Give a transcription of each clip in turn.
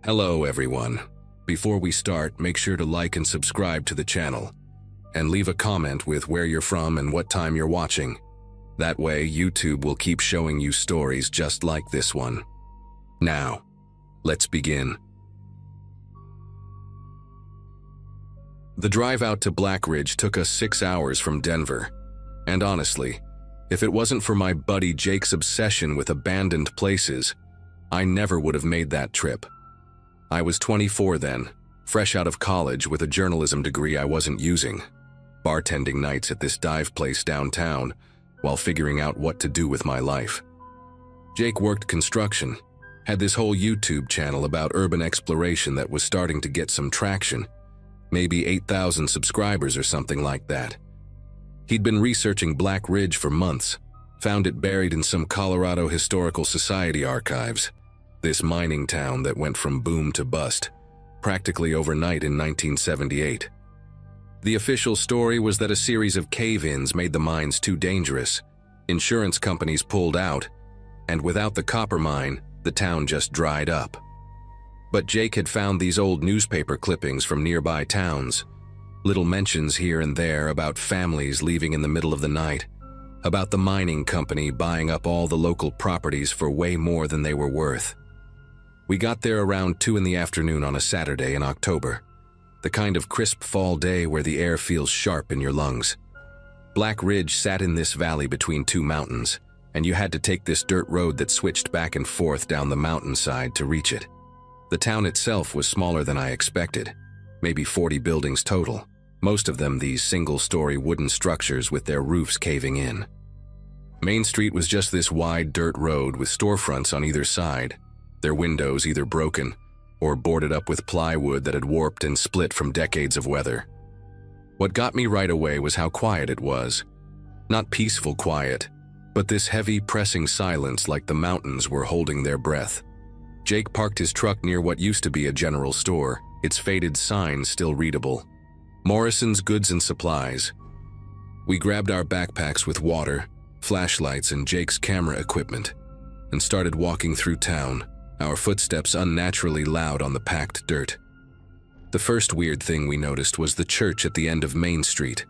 Hello everyone. Before we start, make sure to like and subscribe to the channel, and leave a comment with where you're from and what time you're watching. That way, YouTube will keep showing you stories just like this one. Now, let's begin. The drive out to Black Ridge took us 6 hours from Denver, and honestly, if it wasn't for my buddy Jake's obsession with abandoned places, I never would have made that trip. I was 24 then, fresh out of college with a journalism degree I wasn't using, bartending nights at this dive place downtown while figuring out what to do with my life. Jake worked construction, had this whole YouTube channel about urban exploration that was starting to get some traction, maybe 8,000 subscribers or something like that. He'd been researching Black Ridge for months, found it buried in some Colorado Historical Society archives, this mining town that went from boom to bust, practically overnight in 1978. The official story was that a series of cave-ins made the mines too dangerous, insurance companies pulled out, and without the copper mine, the town just dried up. But Jake had found these old newspaper clippings from nearby towns, little mentions here and there about families leaving in the middle of the night, about the mining company buying up all the local properties for way more than they were worth. We got there around 2 in the afternoon on a Saturday in October, the kind of crisp fall day where the air feels sharp in your lungs. Black Ridge sat in this valley between 2 mountains, and you had to take this dirt road that switched back and forth down the mountainside to reach it. The town itself was smaller than I expected, maybe 40 buildings total, most of them these single-story wooden structures with their roofs caving in. Main Street was just this wide dirt road with storefronts on either side, their windows either broken or boarded up with plywood that had warped and split from decades of weather. What got me right away was how quiet it was. Not peaceful quiet, but this heavy, pressing silence like the mountains were holding their breath. Jake parked his truck near what used to be a general store, its faded sign still readable. Morrison's Goods and Supplies. We grabbed our backpacks with water, flashlights, and Jake's camera equipment, and started walking through town, our footsteps unnaturally loud on the packed dirt. The first weird thing we noticed was the church at the end of Main Street.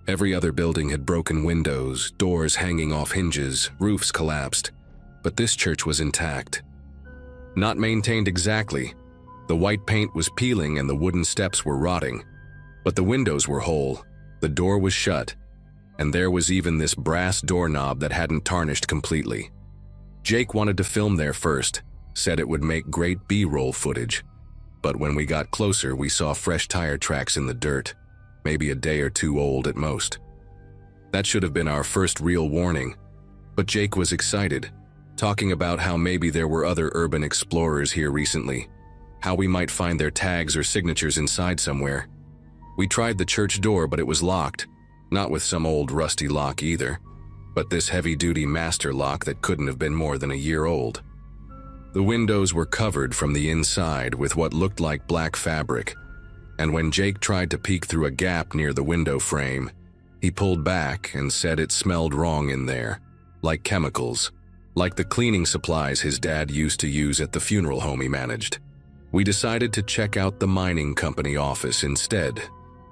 Every other building had broken windows, doors hanging off hinges, roofs collapsed, but this church was intact. Not maintained exactly. The white paint was peeling and the wooden steps were rotting, but the windows were whole, the door was shut, and there was even this brass doorknob that hadn't tarnished completely. Jake wanted to film there first, said it would make great B-roll footage, but when we got closer we saw fresh tire tracks in the dirt, maybe a day or 2 old at most. That should have been our first real warning, but Jake was excited, talking about how maybe there were other urban explorers here recently, how we might find their tags or signatures inside somewhere. We tried the church door, but it was locked, not with some old rusty lock either, but this heavy-duty master lock that couldn't have been more than a year old. The windows were covered from the inside with what looked like black fabric, and when Jake tried to peek through a gap near the window frame, he pulled back and said it smelled wrong in there, like chemicals, like the cleaning supplies his dad used to use at the funeral home he managed. We decided to check out the mining company office instead,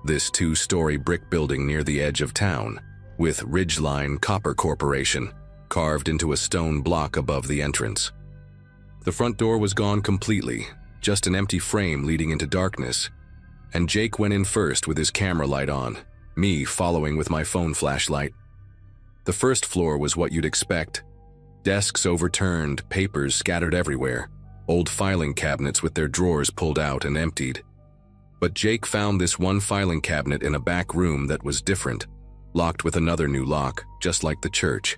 this 2-story brick building near the edge of town, with Ridgeline Copper Corporation carved into a stone block above the entrance. The front door was gone completely, just an empty frame leading into darkness, and Jake went in first with his camera light on, me following with my phone flashlight. The first floor was what you'd expect. Desks overturned, papers scattered everywhere, old filing cabinets with their drawers pulled out and emptied. But Jake found this one filing cabinet in a back room that was different, locked with another new lock, just like the church.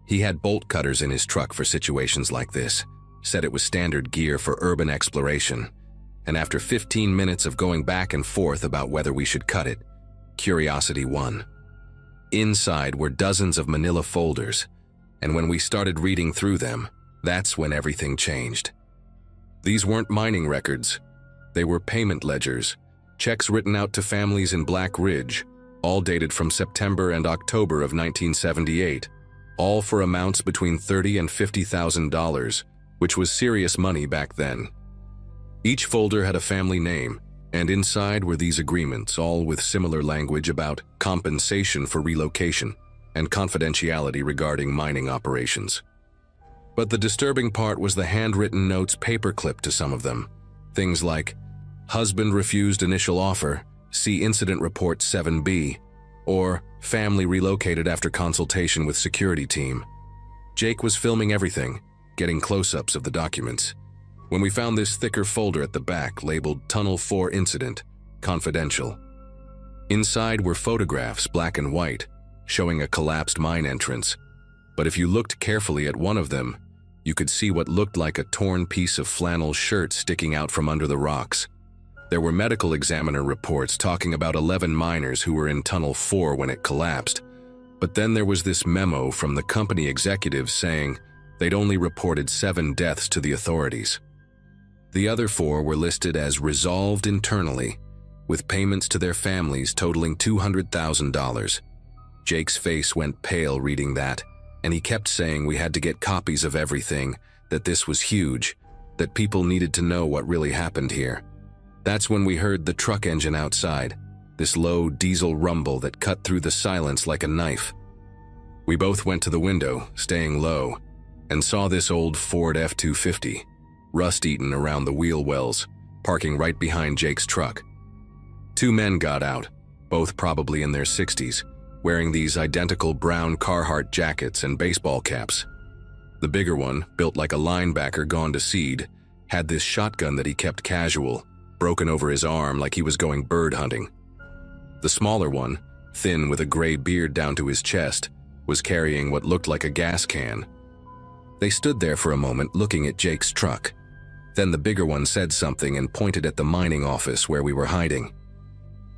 He had bolt cutters in his truck for situations like this, said it was standard gear for urban exploration, and after 15 minutes of going back and forth about whether we should cut it, curiosity won. Inside were dozens of manila folders, and when we started reading through them, that's when everything changed. These weren't mining records. They were payment ledgers, checks written out to families in Black Ridge, all dated from September and October of 1978, all for amounts between $30,000 and $50,000, which was serious money back then. Each folder had a family name, and inside were these agreements, all with similar language about compensation for relocation and confidentiality regarding mining operations. But the disturbing part was the handwritten notes paperclipped to some of them. Things like, husband refused initial offer, see incident report 7B, or family relocated after consultation with security team. Jake was filming everything, getting close-ups of the documents, when we found this thicker folder at the back labeled Tunnel 4 Incident, Confidential. Inside were photographs, black and white, showing a collapsed mine entrance, but if you looked carefully at one of them, you could see what looked like a torn piece of flannel shirt sticking out from under the rocks. There were medical examiner reports talking about 11 miners who were in Tunnel 4 when it collapsed, but then there was this memo from the company executives saying they'd only reported 7 deaths to the authorities. The other 4 were listed as resolved internally, with payments to their families totaling $200,000. Jake's face went pale reading that, and he kept saying we had to get copies of everything, that this was huge, that people needed to know what really happened here. That's when we heard the truck engine outside, this low diesel rumble that cut through the silence like a knife. We both went to the window, staying low, and saw this old Ford F-250, rust-eaten around the wheel wells, parking right behind Jake's truck. 2 men got out, both probably in their 60s, wearing these identical brown Carhartt jackets and baseball caps. The bigger one, built like a linebacker gone to seed, had this shotgun that he kept casual, broken over his arm like he was going bird hunting. The smaller one, thin with a gray beard down to his chest, was carrying what looked like a gas can. They stood there for a moment looking at Jake's truck. Then the bigger one said something and pointed at the mining office where we were hiding.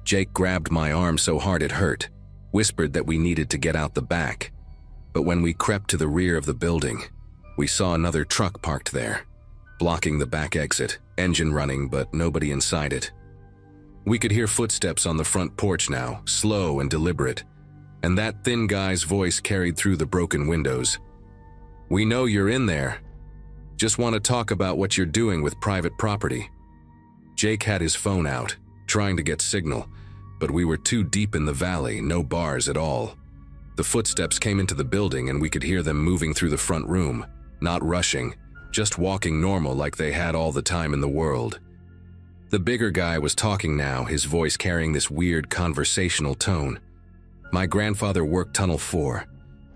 Jake grabbed my arm so hard it hurt, whispered that we needed to get out the back. But when we crept to the rear of the building, we saw another truck parked there, blocking the back exit, engine running but nobody inside it. We could hear footsteps on the front porch now, slow and deliberate, and that thin guy's voice carried through the broken windows. "We know you're in there. Just want to talk about what you're doing with private property." Jake had his phone out, trying to get signal, but we were too deep in the valley, no bars at all. The footsteps came into the building and we could hear them moving through the front room, not rushing, just walking normal like they had all the time in the world. The bigger guy was talking now, his voice carrying this weird conversational tone. "My grandfather worked Tunnel 4,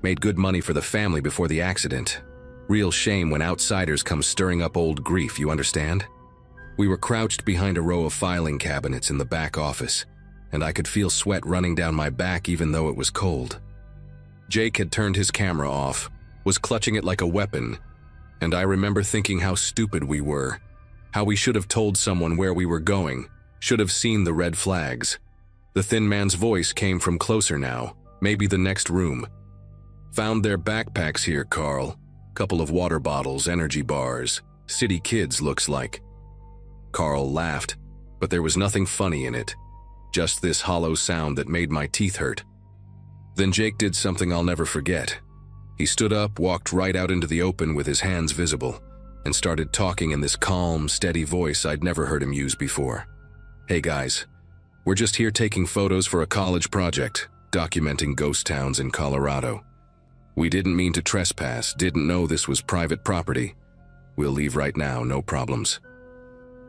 made good money for the family before the accident. Real shame when outsiders come stirring up old grief, you understand?" We were crouched behind a row of filing cabinets in the back office, and I could feel sweat running down my back even though it was cold. Jake had turned his camera off, was clutching it like a weapon, and I remember thinking how stupid we were, how we should have told someone where we were going, should have seen the red flags. The thin man's voice came from closer now, maybe the next room. "Found their backpacks here, Carl. Couple of water bottles, energy bars. City kids, looks like." Carl laughed, but there was nothing funny in it, just this hollow sound that made my teeth hurt. Then Jake did something I'll never forget. He stood up, walked right out into the open with his hands visible, and started talking in this calm, steady voice I'd never heard him use before. "Hey guys, we're just here taking photos for a college project, documenting ghost towns in Colorado. We didn't mean to trespass, didn't know this was private property. We'll leave right now, no problems."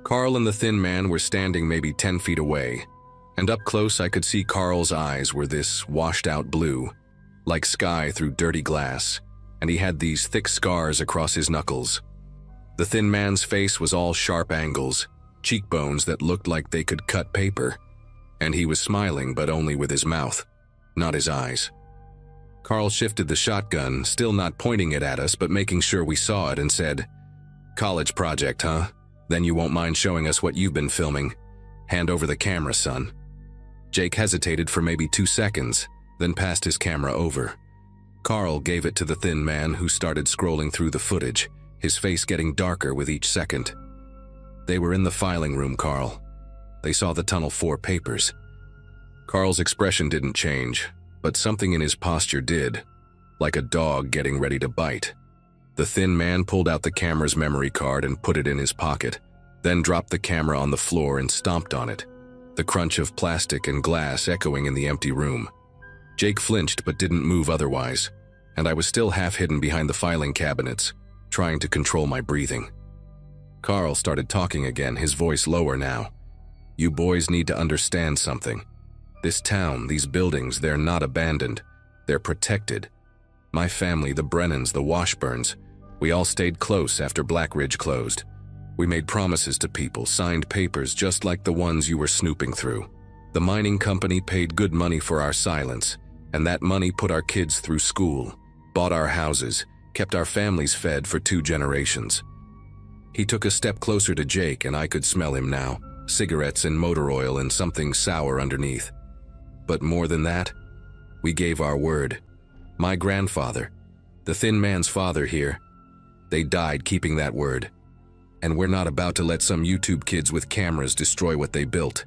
Carl and the thin man were standing maybe 10 feet away, and up close I could see Carl's eyes were this washed-out blue, like sky through dirty glass, and he had these thick scars across his knuckles. The thin man's face was all sharp angles, cheekbones that looked like they could cut paper, and he was smiling but only with his mouth, not his eyes. Carl shifted the shotgun, still not pointing it at us but making sure we saw it, and said, "College project, huh? Then you won't mind showing us what you've been filming. Hand over the camera, son." Jake hesitated for maybe 2 seconds, then passed his camera over. Carl gave it to the thin man who started scrolling through the footage, his face getting darker with each second. They were in the filing room, Carl. They saw the Tunnel 4 papers. Carl's expression didn't change, but something in his posture did, like a dog getting ready to bite. The thin man pulled out the camera's memory card and put it in his pocket, then dropped the camera on the floor and stomped on it, the crunch of plastic and glass echoing in the empty room. Jake flinched but didn't move otherwise, and I was still half hidden behind the filing cabinets, trying to control my breathing. Carl started talking again, his voice lower now. "You boys need to understand something. This town, these buildings, they're not abandoned. They're protected. My family, the Brennans, the Washburns, we all stayed close after Black Ridge closed. We made promises to people, signed papers just like the ones you were snooping through. The mining company paid good money for our silence, and that money put our kids through school, bought our houses, kept our families fed for 2 generations." He took a step closer to Jake, and I could smell him now, cigarettes and motor oil and something sour underneath. "But more than that, we gave our word. My grandfather, the thin man's father here, they died keeping that word. And we're not about to let some YouTube kids with cameras destroy what they built."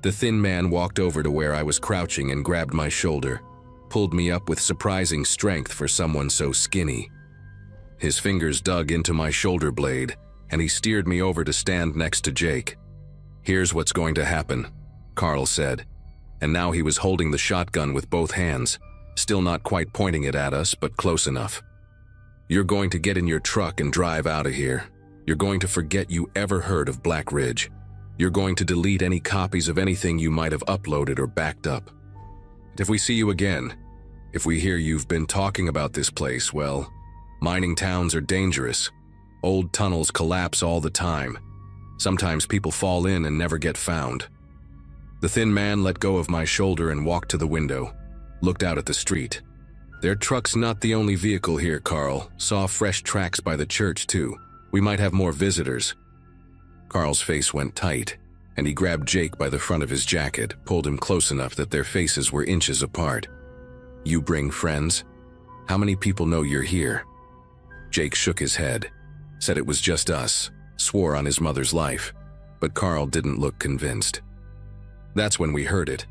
The thin man walked over to where I was crouching and grabbed my shoulder, pulled me up with surprising strength for someone so skinny. His fingers dug into my shoulder blade, and he steered me over to stand next to Jake. "Here's what's going to happen," Carl said, and now he was holding the shotgun with both hands, still not quite pointing it at us, but close enough. "You're going to get in your truck and drive out of here. You're going to forget you ever heard of Black Ridge. You're going to delete any copies of anything you might have uploaded or backed up. If we see you again, if we hear you've been talking about this place, well, mining towns are dangerous. Old tunnels collapse all the time. Sometimes people fall in and never get found." The thin man let go of my shoulder and walked to the window, looked out at the street. "Their truck's not the only vehicle here, Carl. Saw fresh tracks by the church, too. We might have more visitors." Carl's face went tight, and he grabbed Jake by the front of his jacket, pulled him close enough that their faces were inches apart. "You bring friends? How many people know you're here?" Jake shook his head, said it was just us, swore on his mother's life, but Carl didn't look convinced. That's when we heard it.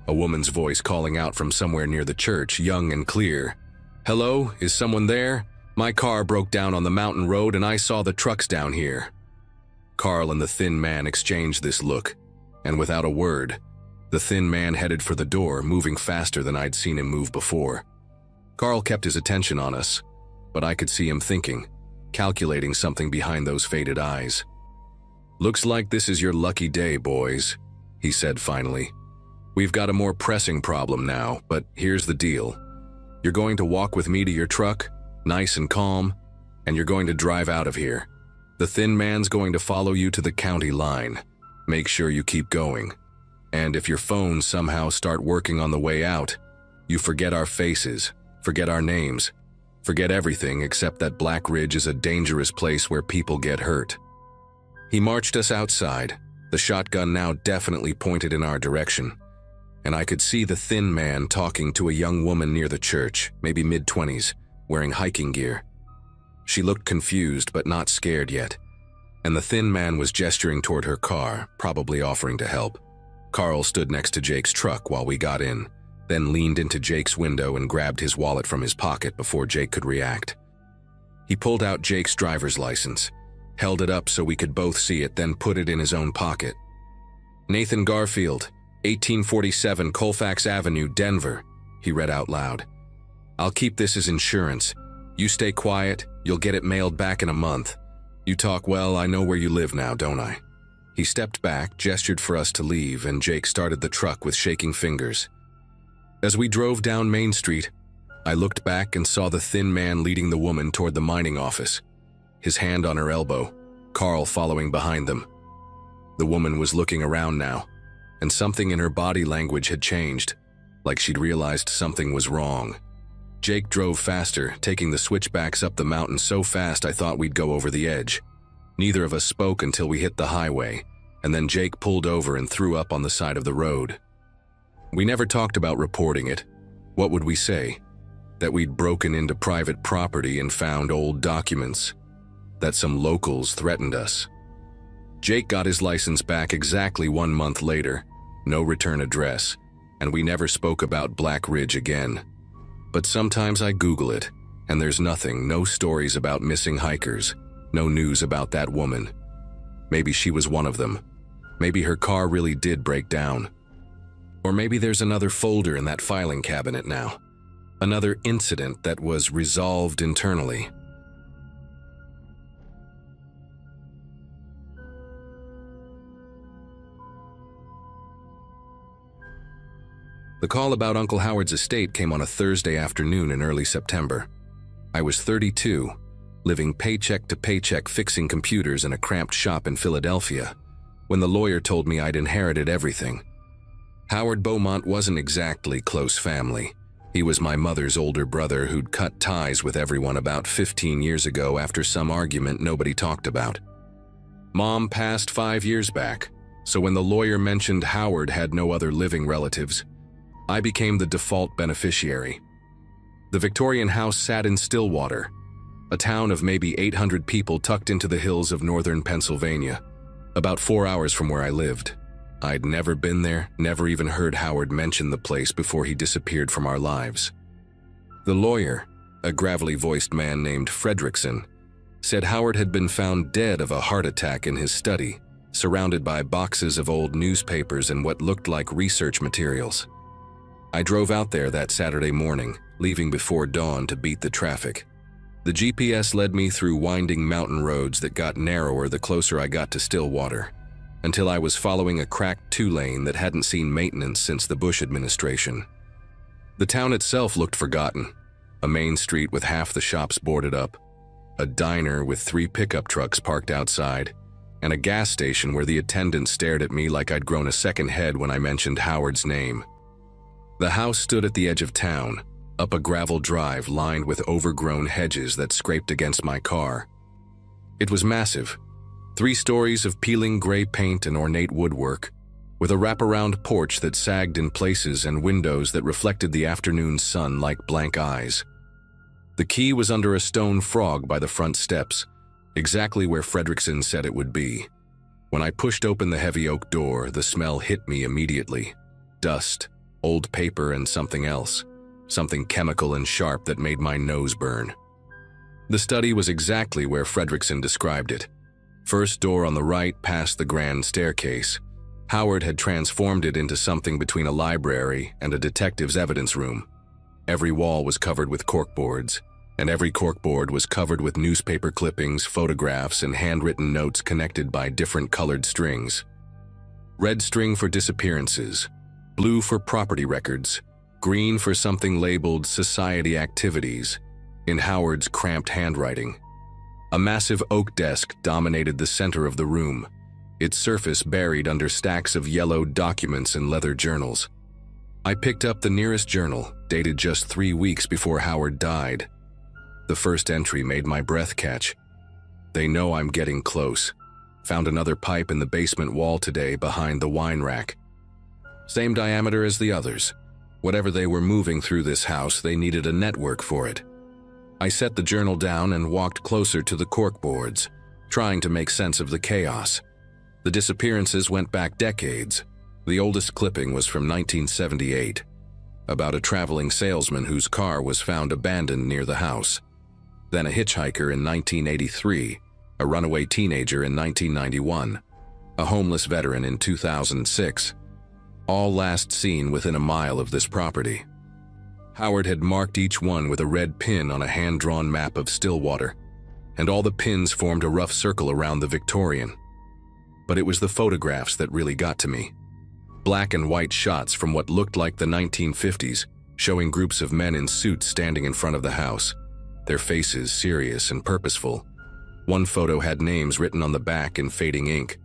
A woman's voice calling out from somewhere near the church, young and clear. "Hello, is someone there? My car broke down on the mountain road and I saw the trucks down here." Carl and the thin man exchanged this look, and without a word, the thin man headed for the door, moving faster than I'd seen him move before. Carl kept his attention on us, but I could see him thinking, calculating something behind those faded eyes. "Looks like this is your lucky day, boys," he said finally. "We've got a more pressing problem now, but here's the deal. You're going to walk with me to your truck, nice and calm, and you're going to drive out of here. The thin man's going to follow you to the county line. Make sure you keep going. And if your phones somehow start working on the way out, you forget our faces, forget our names, forget everything except that Black Ridge is a dangerous place where people get hurt." He marched us outside, the shotgun now definitely pointed in our direction, and I could see the thin man talking to a young woman near the church, maybe mid-20s, wearing hiking gear. She looked confused but not scared yet, and the thin man was gesturing toward her car, probably offering to help. Carl stood next to Jake's truck while we got in, then leaned into Jake's window and grabbed his wallet from his pocket before Jake could react. He pulled out Jake's driver's license, held it up so we could both see it, then put it in his own pocket. "Nathan Garfield, 1847 Colfax Avenue, Denver," he read out loud. "I'll keep this as insurance. You stay quiet, you'll get it mailed back in a month. You talk well, I know where you live now, don't I?" He stepped back, gestured for us to leave, and Jake started the truck with shaking fingers. As we drove down Main Street, I looked back and saw the thin man leading the woman toward the mining office, his hand on her elbow, Carl following behind them. The woman was looking around now, and something in her body language had changed, like she'd realized something was wrong. Jake drove faster, taking the switchbacks up the mountain so fast I thought we'd go over the edge. Neither of us spoke until we hit the highway, and then Jake pulled over and threw up on the side of the road. We never talked about reporting it. What would we say? That we'd broken into private property and found old documents. That some locals threatened us. Jake got his license back exactly 1 month later, no return address, and we never spoke about Black Ridge again. But sometimes I Google it, and there's nothing, no stories about missing hikers, no news about that woman. Maybe she was one of them. Maybe her car really did break down. Or maybe there's another folder in that filing cabinet now. Another incident that was resolved internally. The call about Uncle Howard's estate came on a Thursday afternoon in early September. I was 32, living paycheck to paycheck fixing computers in a cramped shop in Philadelphia, when the lawyer told me I'd inherited everything. Howard Beaumont wasn't exactly close family. He was my mother's older brother who'd cut ties with everyone about 15 years ago after some argument nobody talked about. Mom passed 5 years back, so when the lawyer mentioned Howard had no other living relatives, I became the default beneficiary. The Victorian house sat in Stillwater, a town of maybe 800 people tucked into the hills of northern Pennsylvania, about 4 hours from where I lived. I'd never been there, never even heard Howard mention the place before he disappeared from our lives. The lawyer, a gravelly-voiced man named Fredrickson, said Howard had been found dead of a heart attack in his study, surrounded by boxes of old newspapers and what looked like research materials. I drove out there that Saturday morning, leaving before dawn to beat the traffic. The GPS led me through winding mountain roads that got narrower the closer I got to Stillwater, until I was following a cracked two-lane that hadn't seen maintenance since the Bush administration. The town itself looked forgotten, a main street with half the shops boarded up, a diner with 3 pickup trucks parked outside, and a gas station where the attendant stared at me like I'd grown a second head when I mentioned Howard's name. The house stood at the edge of town, up a gravel drive lined with overgrown hedges that scraped against my car. It was massive, 3 stories of peeling gray paint and ornate woodwork, with a wraparound porch that sagged in places and windows that reflected the afternoon sun like blank eyes. The key was under a stone frog by the front steps, exactly where Fredrickson said it would be. When I pushed open the heavy oak door, the smell hit me immediately. Dust, old paper, and something else. Something chemical and sharp that made my nose burn. The study was exactly where Fredrickson described it. First door on the right past the grand staircase. Howard had transformed it into something between a library and a detective's evidence room. Every wall was covered with corkboards, and every corkboard was covered with newspaper clippings, photographs, and handwritten notes connected by different colored strings. Red string for disappearances, blue for property records, green for something labeled society activities, in Howard's cramped handwriting. A massive oak desk dominated the center of the room, its surface buried under stacks of yellowed documents and leather journals. I picked up the nearest journal, dated just 3 weeks before Howard died. The first entry made my breath catch. They know I'm getting close. Found another pipe in the basement wall today behind the wine rack. Same diameter as the others. Whatever they were moving through this house, they needed a network for it. I set the journal down and walked closer to the corkboards, trying to make sense of the chaos. The disappearances went back decades. The oldest clipping was from 1978, about a traveling salesman whose car was found abandoned near the house. Then a hitchhiker in 1983, a runaway teenager in 1991, a homeless veteran in 2006, all last seen within a mile of this property. Howard had marked each one with a red pin on a hand-drawn map of Stillwater, and all the pins formed a rough circle around the Victorian. But it was the photographs that really got to me. Black and white shots from what looked like the 1950s, showing groups of men in suits standing in front of the house, their faces serious and purposeful. One photo had names written on the back in fading ink.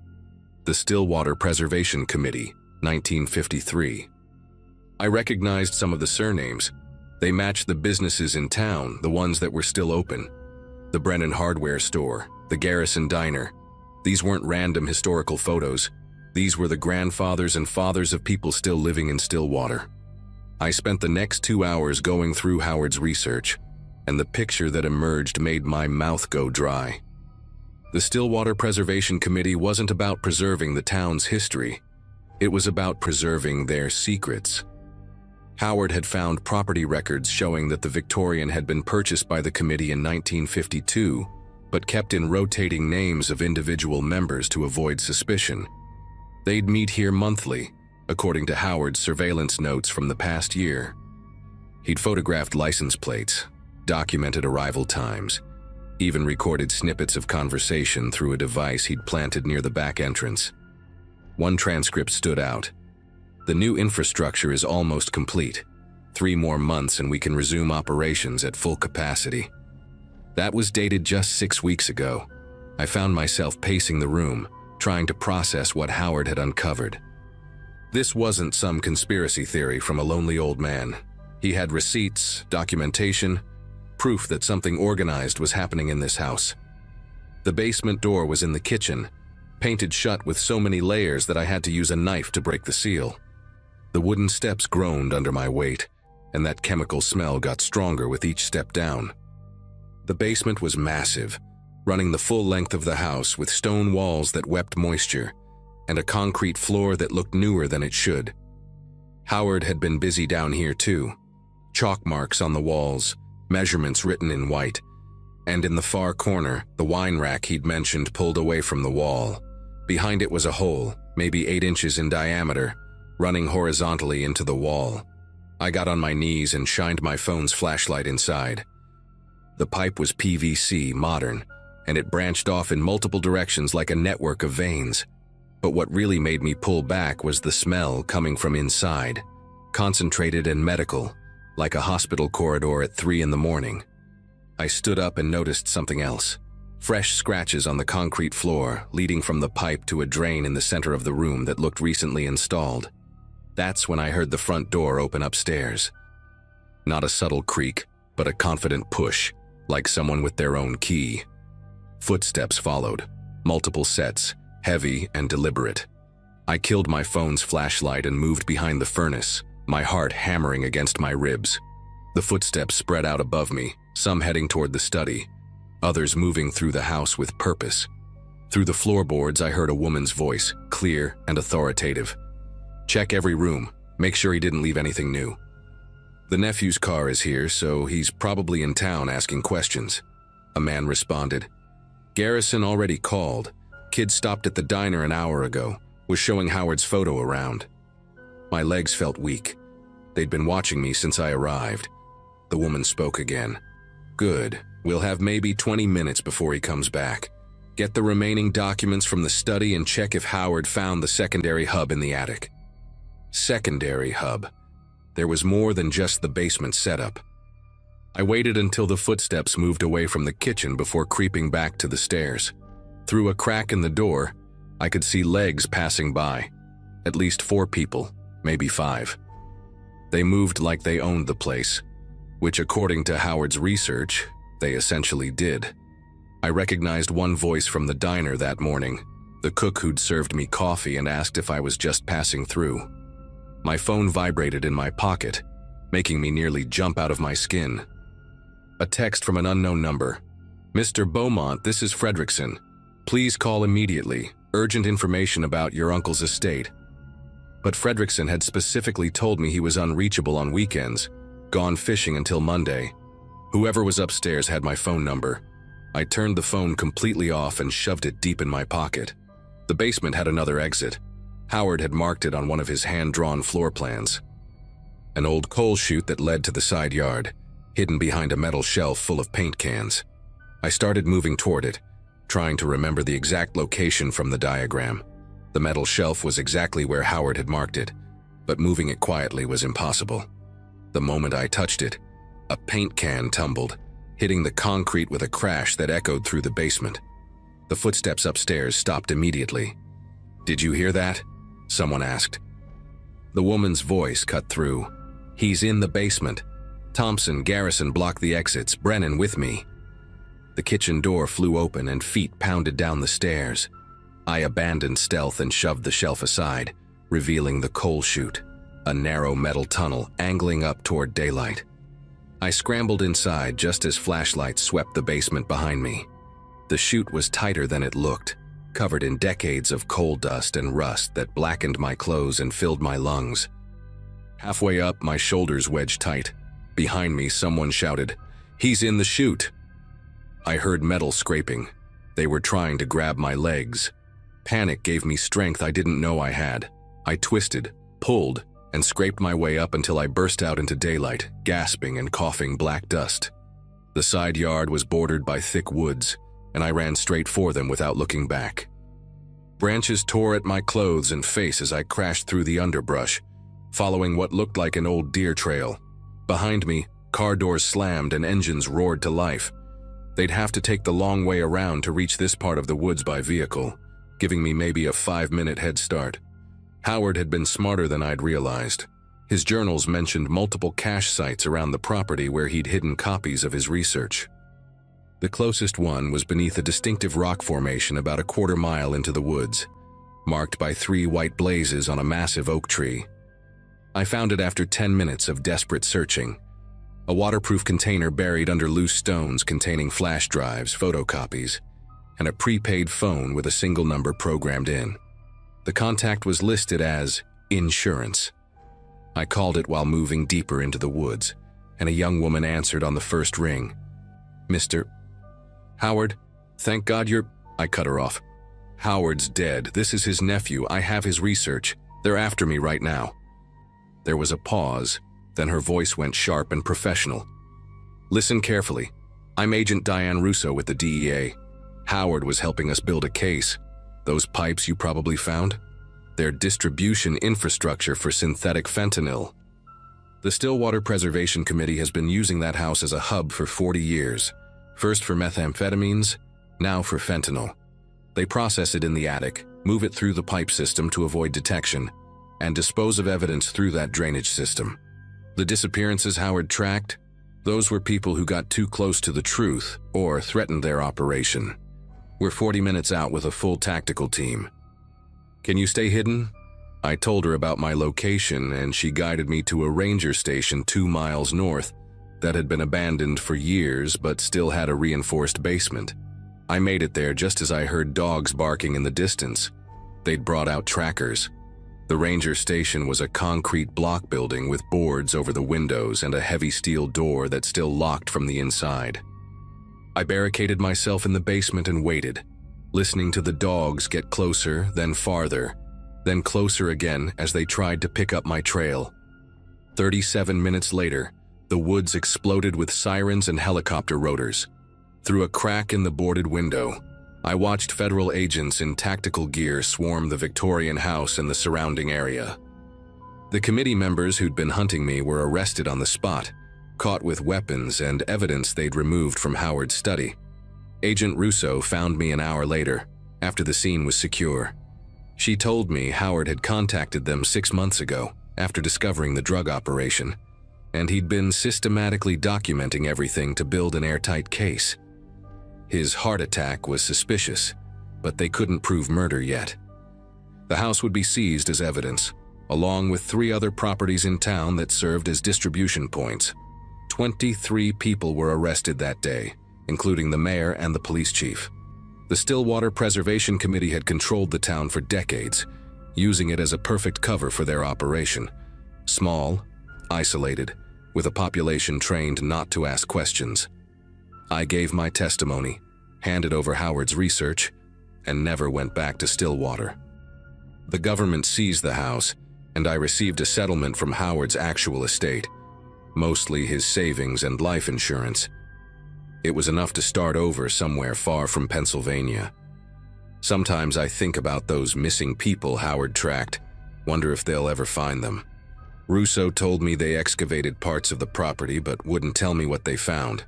The Stillwater Preservation Committee, 1953. I recognized some of the surnames. They matched the businesses in town, the ones that were still open. The Brennan Hardware Store, the Garrison Diner. These weren't random historical photos. These were the grandfathers and fathers of people still living in Stillwater. I spent the next 2 hours going through Howard's research, and the picture that emerged made my mouth go dry. The Stillwater Preservation Committee wasn't about preserving the town's history. It was about preserving their secrets. Howard had found property records showing that the Victorian had been purchased by the committee in 1952, but kept in rotating names of individual members to avoid suspicion. They'd meet here monthly, according to Howard's surveillance notes from the past year. He'd photographed license plates, documented arrival times, even recorded snippets of conversation through a device he'd planted near the back entrance. One transcript stood out. "The new infrastructure is almost complete. 3 more months and we can resume operations at full capacity." That was dated just 6 weeks ago. I found myself pacing the room, trying to process what Howard had uncovered. This wasn't some conspiracy theory from a lonely old man. He had receipts, documentation, proof that something organized was happening in this house. The basement door was in the kitchen, painted shut with so many layers that I had to use a knife to break the seal. The wooden steps groaned under my weight, and that chemical smell got stronger with each step down. The basement was massive, running the full length of the house with stone walls that wept moisture, and a concrete floor that looked newer than it should. Howard had been busy down here too. Chalk marks on the walls, measurements written in white, and in the far corner, the wine rack he'd mentioned pulled away from the wall. Behind it was a hole, maybe 8 inches in diameter, running horizontally into the wall. I got on my knees and shined my phone's flashlight inside. The pipe was PVC, modern, and it branched off in multiple directions like a network of veins. But what really made me pull back was the smell coming from inside, concentrated and medical, like a hospital corridor at 3 in the morning. I stood up and noticed something else. Fresh scratches on the concrete floor, leading from the pipe to a drain in the center of the room that looked recently installed. That's when I heard the front door open upstairs. Not a subtle creak, but a confident push, like someone with their own key. Footsteps followed, multiple sets, heavy and deliberate. I killed my phone's flashlight and moved behind the furnace, my heart hammering against my ribs. The footsteps spread out above me, some heading toward the study, others moving through the house with purpose. Through the floorboards, I heard a woman's voice, clear and authoritative. "Check every room. Make sure he didn't leave anything new. The nephew's car is here, so he's probably in town asking questions," a man responded. "Garrison already called. Kid stopped at the diner an hour ago, was showing Howard's photo around." My legs felt weak. They'd been watching me since I arrived. The woman spoke again. "Good. We'll have maybe 20 minutes before he comes back. Get the remaining documents from the study and check if Howard found the secondary hub in the attic." Secondary hub. There was more than just the basement setup. I waited until the footsteps moved away from the kitchen before creeping back to the stairs. Through a crack in the door, I could see legs passing by. At least 4 people, maybe 5. They moved like they owned the place, which according to Howard's research, they essentially did. I recognized one voice from the diner that morning, the cook who'd served me coffee and asked if I was just passing through. My phone vibrated in my pocket, making me nearly jump out of my skin. A text from an unknown number. "Mr. Beaumont, this is Fredrickson. Please call immediately. Urgent information about your uncle's estate." But Fredrickson had specifically told me he was unreachable on weekends, gone fishing until Monday. Whoever was upstairs had my phone number. I turned the phone completely off and shoved it deep in my pocket. The basement had another exit. Howard had marked it on one of his hand-drawn floor plans. An old coal chute that led to the side yard, hidden behind a metal shelf full of paint cans. I started moving toward it, trying to remember the exact location from the diagram. The metal shelf was exactly where Howard had marked it, but moving it quietly was impossible. The moment I touched it, a paint can tumbled, hitting the concrete with a crash that echoed through the basement. The footsteps upstairs stopped immediately. "Did you hear that?" someone asked. The woman's voice cut through. "He's in the basement. Thompson, Garrison blocked the exits, Brennan with me." The kitchen door flew open and feet pounded down the stairs. I abandoned stealth and shoved the shelf aside, revealing the coal chute, a narrow metal tunnel angling up toward daylight. I scrambled inside just as flashlights swept the basement behind me. The chute was tighter than it looked, covered in decades of coal dust and rust that blackened my clothes and filled my lungs. Halfway up, my shoulders wedged tight. Behind me, someone shouted, "He's in the chute!" I heard metal scraping. They were trying to grab my legs. Panic gave me strength I didn't know I had. I twisted, pulled, and scraped my way up until I burst out into daylight, gasping and coughing black dust. The side yard was bordered by thick woods, and I ran straight for them without looking back. Branches tore at my clothes and face as I crashed through the underbrush, following what looked like an old deer trail. Behind me, car doors slammed and engines roared to life. They'd have to take the long way around to reach this part of the woods by vehicle, giving me maybe a 5-minute head start. Howard had been smarter than I'd realized. His journals mentioned multiple cache sites around the property where he'd hidden copies of his research. The closest one was beneath a distinctive rock formation about a quarter-mile into the woods, marked by 3 white blazes on a massive oak tree. I found it after 10 minutes of desperate searching. A waterproof container buried under loose stones containing flash drives, photocopies, and a prepaid phone with a single number programmed in. The contact was listed as insurance. I called it while moving deeper into the woods, and a young woman answered on the first ring. "Mr. Howard, thank God you're—" I cut her off. "Howard's dead. This is his nephew. I have his research. They're after me right now." There was a pause, then her voice went sharp and professional. "Listen carefully. I'm Agent Diane Russo with the DEA. Howard was helping us build a case. Those pipes you probably found? They're distribution infrastructure for synthetic fentanyl. The Stillwater Preservation Committee has been using that house as a hub for 40 years. First for methamphetamines, now for fentanyl. They process it in the attic, move it through the pipe system to avoid detection, and dispose of evidence through that drainage system. The disappearances Howard tracked? Those were people who got too close to the truth or threatened their operation. We're 40 minutes out with a full tactical team. Can you stay hidden?" I told her about my location, and she guided me to a ranger station 2 miles north that had been abandoned for years but still had a reinforced basement. I made it there just as I heard dogs barking in the distance. They'd brought out trackers. The ranger station was a concrete block building with boards over the windows and a heavy steel door that still locked from the inside. I barricaded myself in the basement and waited, listening to the dogs get closer, then farther, then closer again as they tried to pick up my trail. 37 minutes later, the woods exploded with sirens and helicopter rotors. Through a crack in the boarded window, I watched federal agents in tactical gear swarm the Victorian house and the surrounding area. The committee members who'd been hunting me were arrested on the spot, caught with weapons and evidence they'd removed from Howard's study. Agent Russo found me an hour later, after the scene was secure. She told me Howard had contacted them 6 months ago, after discovering the drug operation, and he'd been systematically documenting everything to build an airtight case. His heart attack was suspicious, but they couldn't prove murder yet. The house would be seized as evidence, along with 3 other properties in town that served as distribution points. 23 people were arrested that day, including the mayor and the police chief. The Stillwater Preservation Committee had controlled the town for decades, using it as a perfect cover for their operation. Small, isolated, with a population trained not to ask questions. I gave my testimony, handed over Howard's research, and never went back to Stillwater. The government seized the house, and I received a settlement from Howard's actual estate, mostly his savings and life insurance. It was enough to start over somewhere far from Pennsylvania. Sometimes I think about those missing people Howard tracked, wonder if they'll ever find them. Russo told me they excavated parts of the property but wouldn't tell me what they found.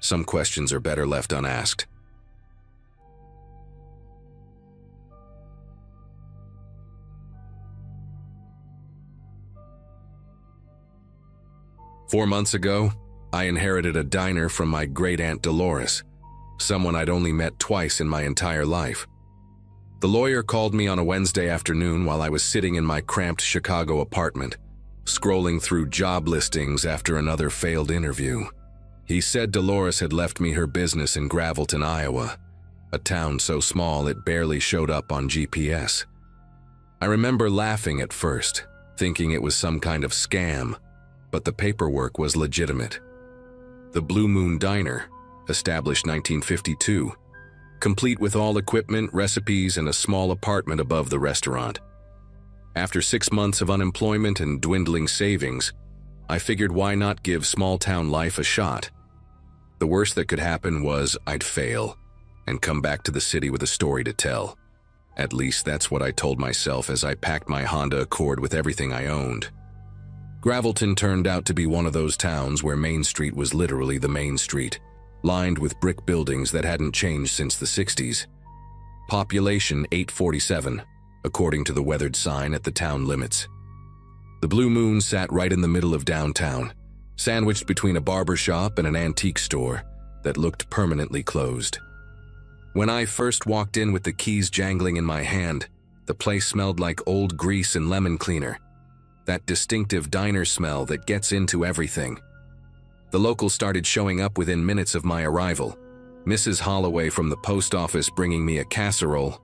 Some questions are better left unasked. "4 months ago, I inherited a diner from my great-aunt Dolores, someone I'd only met twice in my entire life. The lawyer called me on a Wednesday afternoon while I was sitting in my cramped Chicago apartment, scrolling through job listings after another failed interview. He said Dolores had left me her business in Gravelton, Iowa, a town so small it barely showed up on GPS. I remember laughing at first, thinking it was some kind of scam, but the paperwork was legitimate. The Blue Moon Diner, established 1952, complete with all equipment, recipes, and a small apartment above the restaurant. After 6 months of unemployment and dwindling savings, I figured why not give small-town life a shot. The worst that could happen was I'd fail and come back to the city with a story to tell. At least that's what I told myself as I packed my Honda Accord with everything I owned. Gravelton turned out to be one of those towns where Main Street was literally the main street, lined with brick buildings that hadn't changed since the 60s. Population 847, according to the weathered sign at the town limits. The Blue Moon sat right in the middle of downtown, sandwiched between a barber shop and an antique store that looked permanently closed. When I first walked in with the keys jangling in my hand, the place smelled like old grease and lemon cleaner, that distinctive diner smell that gets into everything. The locals started showing up within minutes of my arrival. Mrs. Holloway from the post office bringing me a casserole,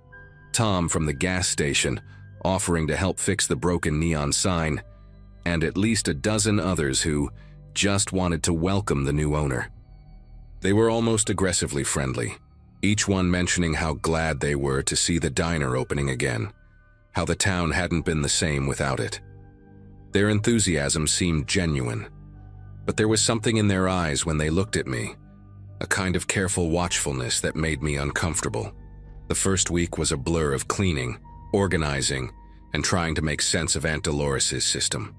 Tom from the gas station offering to help fix the broken neon sign, and at least a dozen others who just wanted to welcome the new owner. They were almost aggressively friendly, each one mentioning how glad they were to see the diner opening again, how the town hadn't been the same without it. Their enthusiasm seemed genuine, but there was something in their eyes when they looked at me, a kind of careful watchfulness that made me uncomfortable. The first week was a blur of cleaning, organizing, and trying to make sense of Aunt Dolores' system.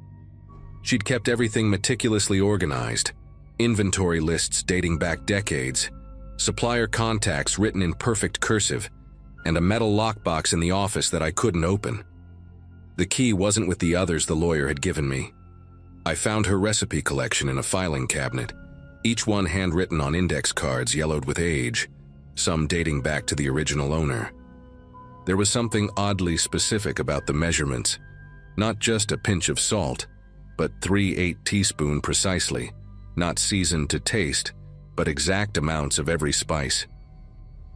She'd kept everything meticulously organized, inventory lists dating back decades, supplier contacts written in perfect cursive, and a metal lockbox in the office that I couldn't open. The key wasn't with the others the lawyer had given me. I found her recipe collection in a filing cabinet, each one handwritten on index cards yellowed with age, some dating back to the original owner. There was something oddly specific about the measurements, not just a pinch of salt, but 3/8 teaspoon precisely, not seasoned to taste, but exact amounts of every spice.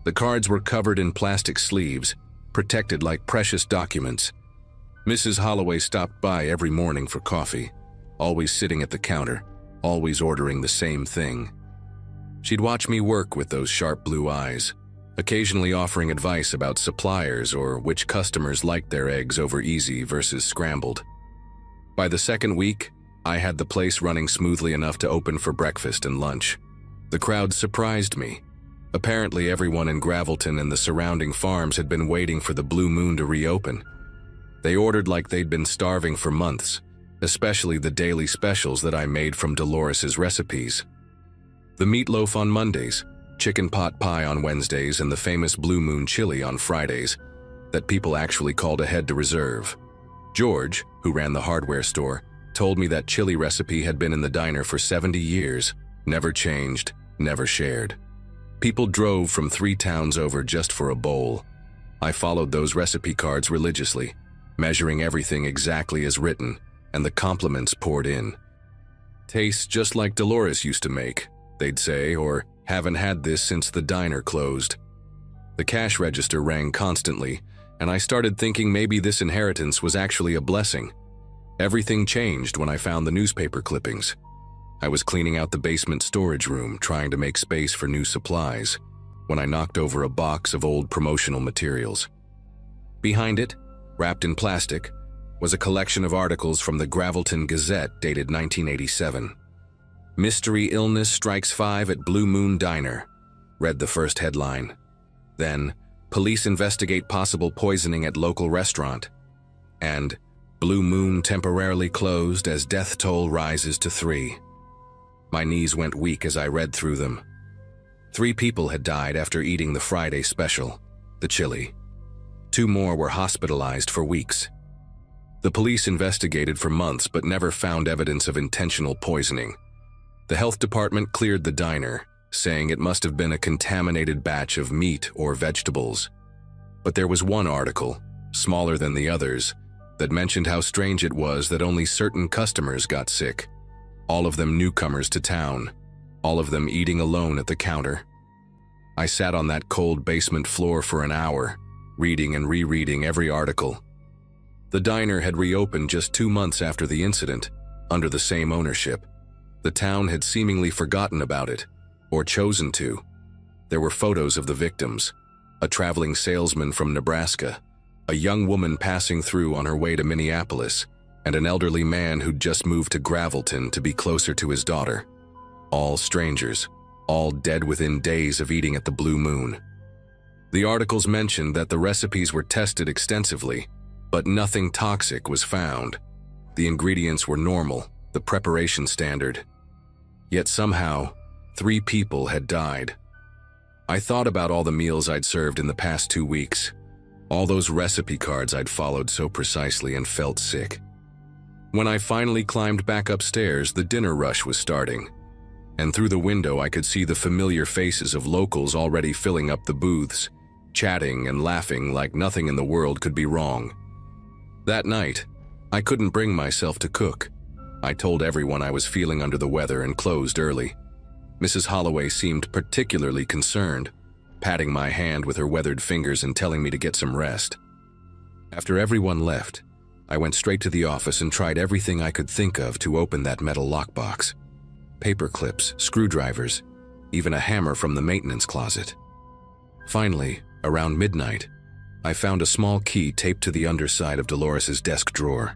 The cards were covered in plastic sleeves, protected like precious documents. Mrs. Holloway stopped by every morning for coffee, always sitting at the counter, always ordering the same thing. She'd watch me work with those sharp blue eyes, occasionally offering advice about suppliers or which customers liked their eggs over easy versus scrambled. By the second week, I had the place running smoothly enough to open for breakfast and lunch. The crowd surprised me. Apparently everyone in Gravelton and the surrounding farms had been waiting for the Blue Moon to reopen. They ordered like they'd been starving for months, especially the daily specials that I made from Dolores' recipes. The meatloaf on Mondays, chicken pot pie on Wednesdays, and the famous Blue Moon chili on Fridays that people actually called ahead to reserve. George, who ran the hardware store, told me that chili recipe had been in the diner for 70 years, never changed, never shared. People drove from 3 towns over just for a bowl. I followed those recipe cards religiously, measuring everything exactly as written, and the compliments poured in. "Tastes just like Dolores used to make," they'd say, or "haven't had this since the diner closed." The cash register rang constantly, and I started thinking maybe this inheritance was actually a blessing. Everything changed when I found the newspaper clippings. I was cleaning out the basement storage room, trying to make space for new supplies, when I knocked over a box of old promotional materials. Behind it, wrapped in plastic, was a collection of articles from the Gravelton Gazette dated 1987. "Mystery illness strikes 5 at Blue Moon Diner," read the first headline. Then, "Police investigate possible poisoning at local restaurant." And, "Blue Moon temporarily closed as death toll rises to 3. My knees went weak as I read through them. 3 people had died after eating the Friday special, the chili. 2 more were hospitalized for weeks. The police investigated for months but never found evidence of intentional poisoning. The health department cleared the diner, saying it must have been a contaminated batch of meat or vegetables. But there was one article, smaller than the others, that mentioned how strange it was that only certain customers got sick, all of them newcomers to town, all of them eating alone at the counter. I sat on that cold basement floor for an hour, reading and rereading every article. The diner had reopened just 2 months after the incident, under the same ownership. The town had seemingly forgotten about it, or chosen to. There were photos of the victims: a traveling salesman from Nebraska, a young woman passing through on her way to Minneapolis, and an elderly man who'd just moved to Gravelton to be closer to his daughter. All strangers, all dead within days of eating at the Blue Moon. The articles mentioned that the recipes were tested extensively, but nothing toxic was found. The ingredients were normal, the preparation standard. Yet somehow, 3 people had died. I thought about all the meals I'd served in the past 2 weeks, all those recipe cards I'd followed so precisely, and felt sick. When I finally climbed back upstairs, the dinner rush was starting, and through the window I could see the familiar faces of locals already filling up the booths, chatting and laughing like nothing in the world could be wrong. That night, I couldn't bring myself to cook. I told everyone I was feeling under the weather and closed early. Mrs. Holloway seemed particularly concerned, patting my hand with her weathered fingers and telling me to get some rest. After everyone left, I went straight to the office and tried everything I could think of to open that metal lockbox. Paper clips, screwdrivers, even a hammer from the maintenance closet. Finally, around midnight, I found a small key taped to the underside of Dolores's desk drawer.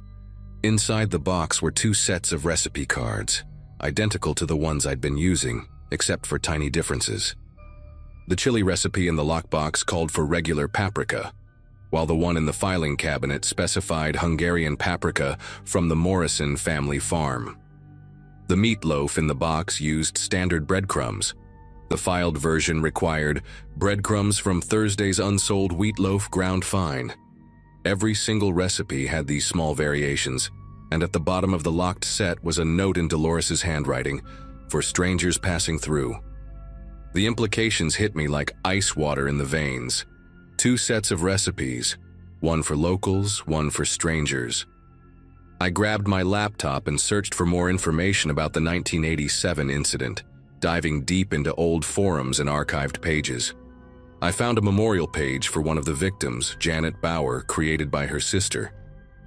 Inside the box were 2 sets of recipe cards, identical to the ones I'd been using, except for tiny differences. The chili recipe in the lockbox called for regular paprika, while the one in the filing cabinet specified Hungarian paprika from the Morrison family farm. The meatloaf in the box used standard breadcrumbs. The filed version required breadcrumbs from Thursday's unsold wheat loaf ground fine. Every single recipe had these small variations, and at the bottom of the locked set was a note in Dolores's handwriting, for strangers passing through. The implications hit me like ice water in the veins. 2 sets of recipes, one for locals, one for strangers. I grabbed my laptop and searched for more information about the 1987 incident, diving deep into old forums and archived pages. I found a memorial page for one of the victims, Janet Bauer, created by her sister.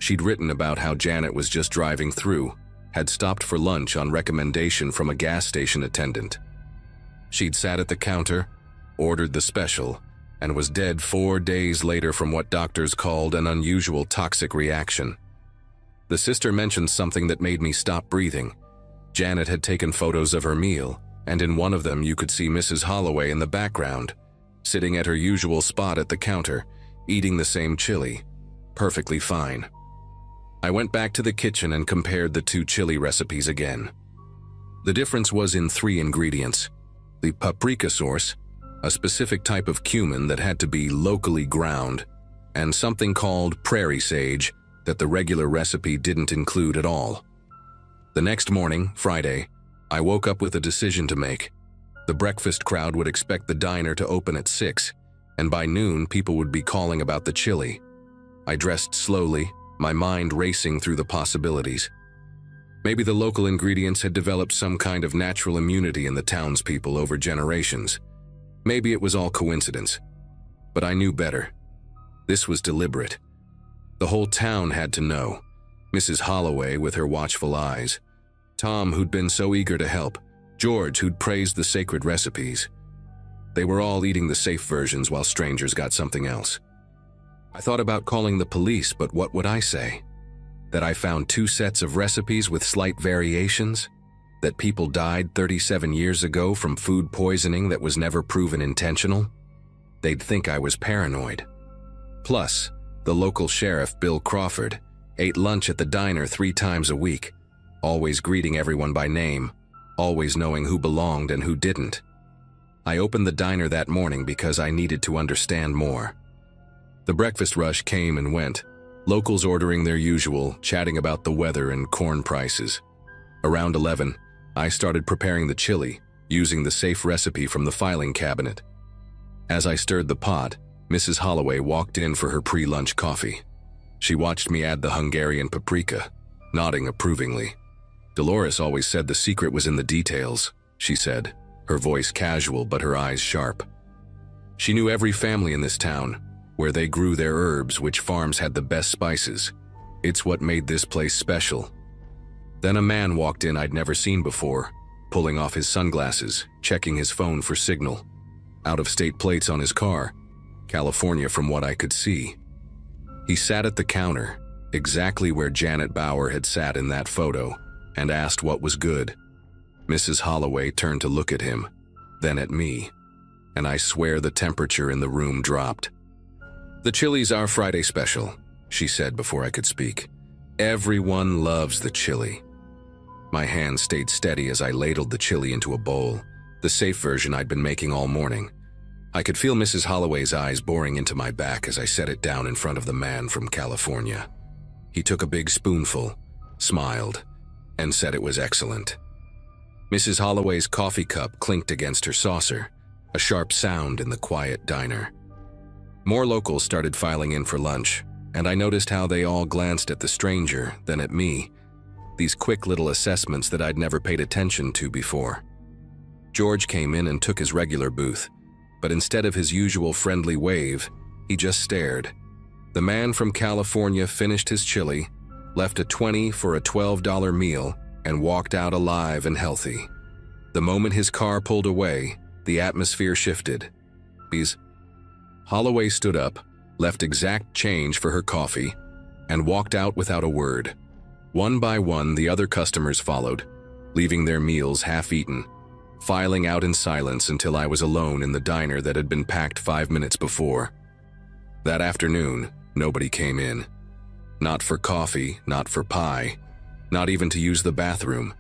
She'd written about how Janet was just driving through, had stopped for lunch on recommendation from a gas station attendant. She'd sat at the counter, ordered the special, and was dead 4 days later from what doctors called an unusual toxic reaction. The sister mentioned something that made me stop breathing. Janet had taken photos of her meal, and in one of them you could see Mrs. Holloway in the background, sitting at her usual spot at the counter, eating the same chili, perfectly fine. I went back to the kitchen and compared the 2 chili recipes again. The difference was in 3 ingredients: the paprika sauce, a specific type of cumin that had to be locally ground, and something called prairie sage that the regular recipe didn't include at all. The next morning, Friday, I woke up with a decision to make. The breakfast crowd would expect the diner to open at 6, and by noon people would be calling about the chili. I dressed slowly, my mind racing through the possibilities. Maybe the local ingredients had developed some kind of natural immunity in the townspeople over generations. Maybe it was all coincidence. But I knew better. This was deliberate. The whole town had to know. Mrs. Holloway with her watchful eyes, Tom who'd been so eager to help, George who'd praised the sacred recipes. They were all eating the safe versions while strangers got something else. I thought about calling the police, but what would I say? That I found 2 sets of recipes with slight variations? That people died 37 years ago from food poisoning that was never proven intentional? They'd think I was paranoid. Plus, the local sheriff, Bill Crawford, ate lunch at the diner 3 times a week, always greeting everyone by name, always knowing who belonged and who didn't. I opened the diner that morning because I needed to understand more. The breakfast rush came and went, locals ordering their usual, chatting about the weather and corn prices. Around 11, I started preparing the chili, using the safe recipe from the filing cabinet. As I stirred the pot, Mrs. Holloway walked in for her pre-lunch coffee. She watched me add the Hungarian paprika, nodding approvingly. Dolores always said the secret was in the details, she said, her voice casual but her eyes sharp. She knew every family in this town, where they grew their herbs, which farms had the best spices. It's what made this place special. Then a man walked in I'd never seen before, pulling off his sunglasses, checking his phone for signal. Out-of-state plates on his car, California from what I could see. He sat at the counter, exactly where Janet Bauer had sat in that photo, and asked what was good. Mrs. Holloway turned to look at him, then at me, and I swear the temperature in the room dropped. "The chili's our Friday special," she said before I could speak. "Everyone loves the chili." My hand stayed steady as I ladled the chili into a bowl, the safe version I'd been making all morning. I could feel Mrs. Holloway's eyes boring into my back as I set it down in front of the man from California. He took a big spoonful, smiled, and said it was excellent. Mrs. Holloway's coffee cup clinked against her saucer, a sharp sound in the quiet diner. More locals started filing in for lunch, and I noticed how they all glanced at the stranger, then at me, these quick little assessments that I'd never paid attention to before. George came in and took his regular booth, but instead of his usual friendly wave, he just stared. The man from California finished his chili, left a $20 for a $12 meal, and walked out alive and healthy. The moment his car pulled away, the atmosphere shifted. Holloway stood up, left exact change for her coffee, and walked out without a word. One by one, the other customers followed, leaving their meals half-eaten, filing out in silence until I was alone in the diner that had been packed 5 minutes before. That afternoon, nobody came in. Not for coffee, not for pie, not even to use the bathroom.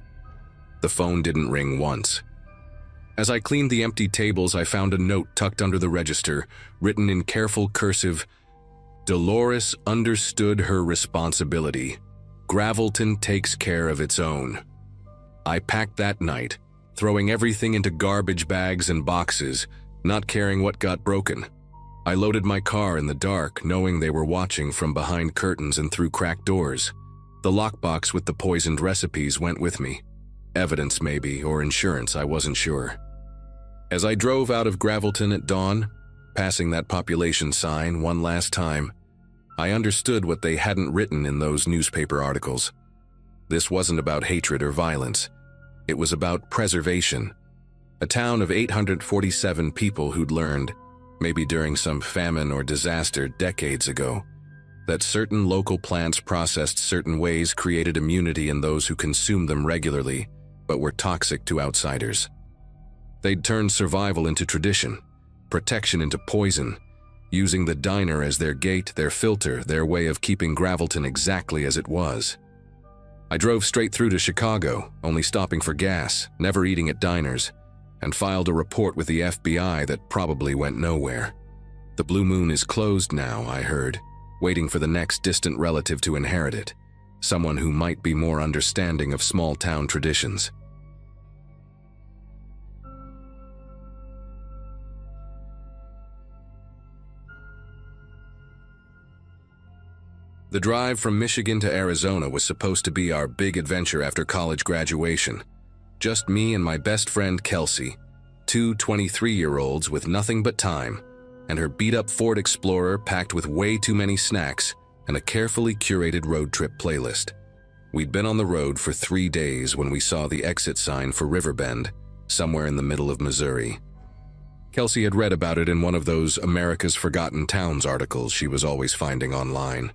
The phone didn't ring once. As I cleaned the empty tables, I found a note tucked under the register, written in careful cursive. "Dolores understood her responsibility. Gravelton takes care of its own." I packed that night, throwing everything into garbage bags and boxes, not caring what got broken. I loaded my car in the dark, knowing they were watching from behind curtains and through cracked doors. The lockbox with the poisoned recipes went with me. Evidence maybe, or insurance, I wasn't sure. As I drove out of Gravelton at dawn, passing that population sign one last time, I understood what they hadn't written in those newspaper articles. This wasn't about hatred or violence. It was about preservation. A town of 847 people who'd learned, maybe during some famine or disaster decades ago, that certain local plants processed certain ways created immunity in those who consumed them regularly, but were toxic to outsiders. They'd turned survival into tradition, protection into poison, using the diner as their gate, their filter, their way of keeping Gravelton exactly as it was. I drove straight through to Chicago, only stopping for gas, never eating at diners, and filed a report with the FBI that probably went nowhere. The Blue Moon is closed now, I heard, waiting for the next distant relative to inherit it, someone who might be more understanding of small-town traditions. The drive from Michigan to Arizona was supposed to be our big adventure after college graduation. Just me and my best friend Kelsey, two 23-year-olds with nothing but time, and her beat-up Ford Explorer packed with way too many snacks and a carefully curated road trip playlist. We'd been on the road for 3 days when we saw the exit sign for Riverbend, somewhere in the middle of Missouri. Kelsey had read about it in one of those America's Forgotten Towns articles she was always finding online.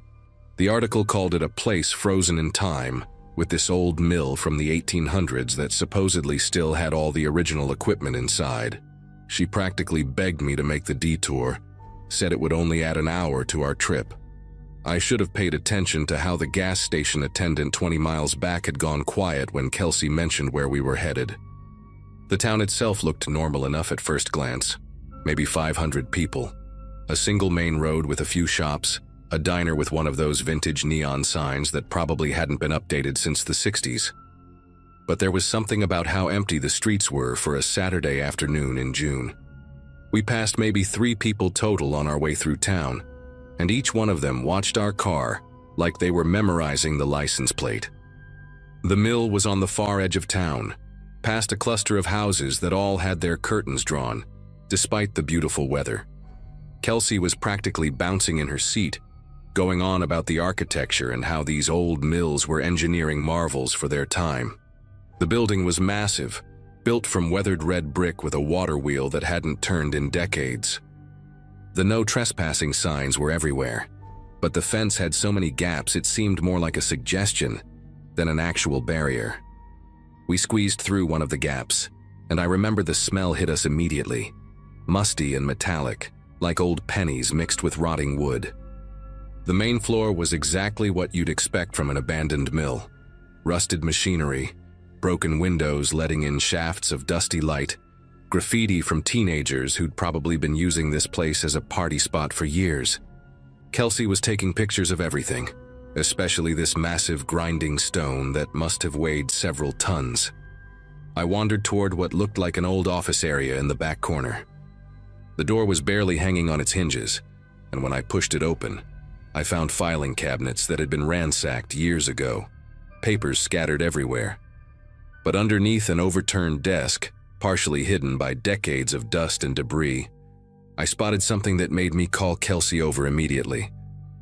The article called it a place frozen in time, with this old mill from the 1800s that supposedly still had all the original equipment inside. She practically begged me to make the detour, said it would only add an hour to our trip. I should have paid attention to how the gas station attendant 20 miles back had gone quiet when Kelsey mentioned where we were headed. The town itself looked normal enough at first glance, maybe 500 people. A single main road with a few shops, a diner with one of those vintage neon signs that probably hadn't been updated since the 60s. But there was something about how empty the streets were for a Saturday afternoon in June. We passed maybe 3 people total on our way through town, and each one of them watched our car like they were memorizing the license plate. The mill was on the far edge of town, past a cluster of houses that all had their curtains drawn, despite the beautiful weather. Kelsey was practically bouncing in her seat, going on about the architecture and how these old mills were engineering marvels for their time. The building was massive, built from weathered red brick with a water wheel that hadn't turned in decades. The no trespassing signs were everywhere, but the fence had so many gaps it seemed more like a suggestion than an actual barrier. We squeezed through one of the gaps, and I remember the smell hit us immediately, musty and metallic, like old pennies mixed with rotting wood. The main floor was exactly what you'd expect from an abandoned mill. Rusted machinery, broken windows letting in shafts of dusty light, graffiti from teenagers who'd probably been using this place as a party spot for years. Kelsey was taking pictures of everything, especially this massive grinding stone that must have weighed several tons. I wandered toward what looked like an old office area in the back corner. The door was barely hanging on its hinges, and when I pushed it open, I found filing cabinets that had been ransacked years ago, papers scattered everywhere. But underneath an overturned desk, partially hidden by decades of dust and debris, I spotted something that made me call Kelsey over immediately.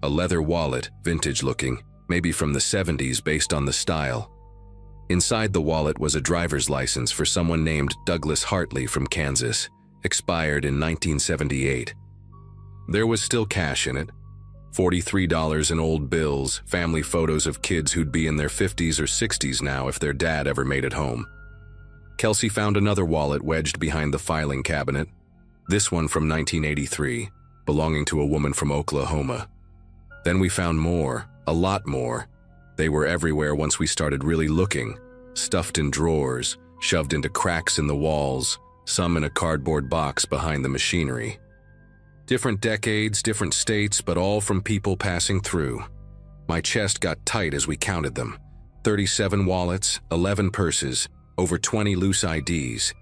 A leather wallet, vintage-looking, maybe from the 70s based on the style. Inside the wallet was a driver's license for someone named Douglas Hartley from Kansas, expired in 1978. There was still cash in it, $43 in old bills, family photos of kids who'd be in their 50s or 60s now if their dad ever made it home. Kelsey found another wallet wedged behind the filing cabinet, this one from 1983, belonging to a woman from Oklahoma. Then we found more, a lot more. They were everywhere once we started really looking, stuffed in drawers, shoved into cracks in the walls, some in a cardboard box behind the machinery. Different decades, different states, but all from people passing through. My chest got tight as we counted them. 37 wallets, 11 purses, over 20 loose IDs.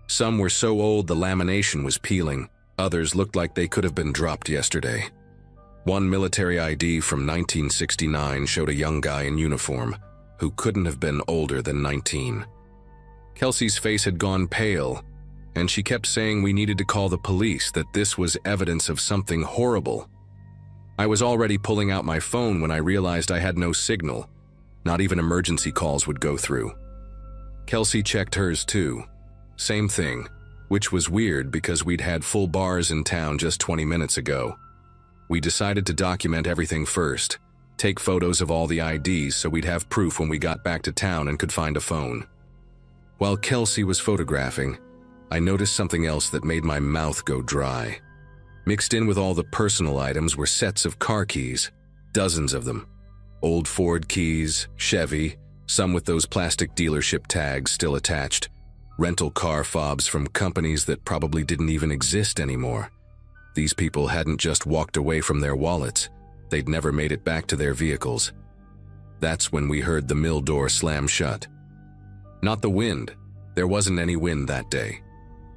Some were so old the lamination was peeling, others looked like they could have been dropped yesterday. One military ID from 1969 showed a young guy in uniform who couldn't have been older than 19. Kelsey's face had gone pale, and she kept saying we needed to call the police, that this was evidence of something horrible. I was already pulling out my phone when I realized I had no signal. Not even emergency calls would go through. Kelsey checked hers too. Same thing, which was weird because we'd had full bars in town just 20 minutes ago. We decided to document everything first, take photos of all the IDs so we'd have proof when we got back to town and could find a phone. While Kelsey was photographing, I noticed something else that made my mouth go dry. Mixed in with all the personal items were sets of car keys, dozens of them. Old Ford keys, Chevy, some with those plastic dealership tags still attached, rental car fobs from companies that probably didn't even exist anymore. These people hadn't just walked away from their wallets, they'd never made it back to their vehicles. That's when we heard the mill door slam shut. Not the wind. There wasn't any wind that day.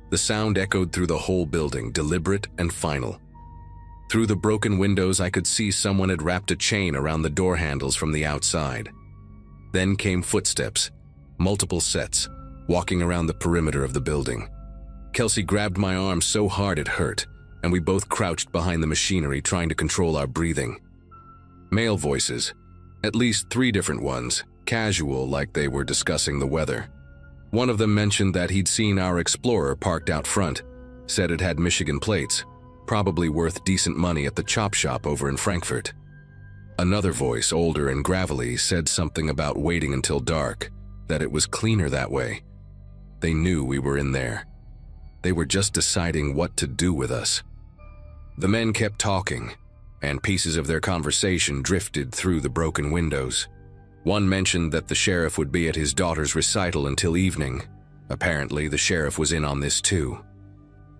The sound echoed through the whole building, deliberate and final. Through the broken windows, I could see someone had wrapped a chain around the door handles from the outside. Then came footsteps, multiple sets, walking around the perimeter of the building. Kelsey grabbed my arm so hard it hurt, and we both crouched behind the machinery trying to control our breathing. Male voices, at least 3 different ones, casual like they were discussing the weather. One of them mentioned that he'd seen our Explorer parked out front, said it had Michigan plates, probably worth decent money at the chop shop over in Frankfurt. Another voice, older and gravelly, said something about waiting until dark, that it was cleaner that way. They knew we were in there. They were just deciding what to do with us. The men kept talking, and pieces of their conversation drifted through the broken windows. One mentioned that the sheriff would be at his daughter's recital until evening. Apparently, the sheriff was in on this too.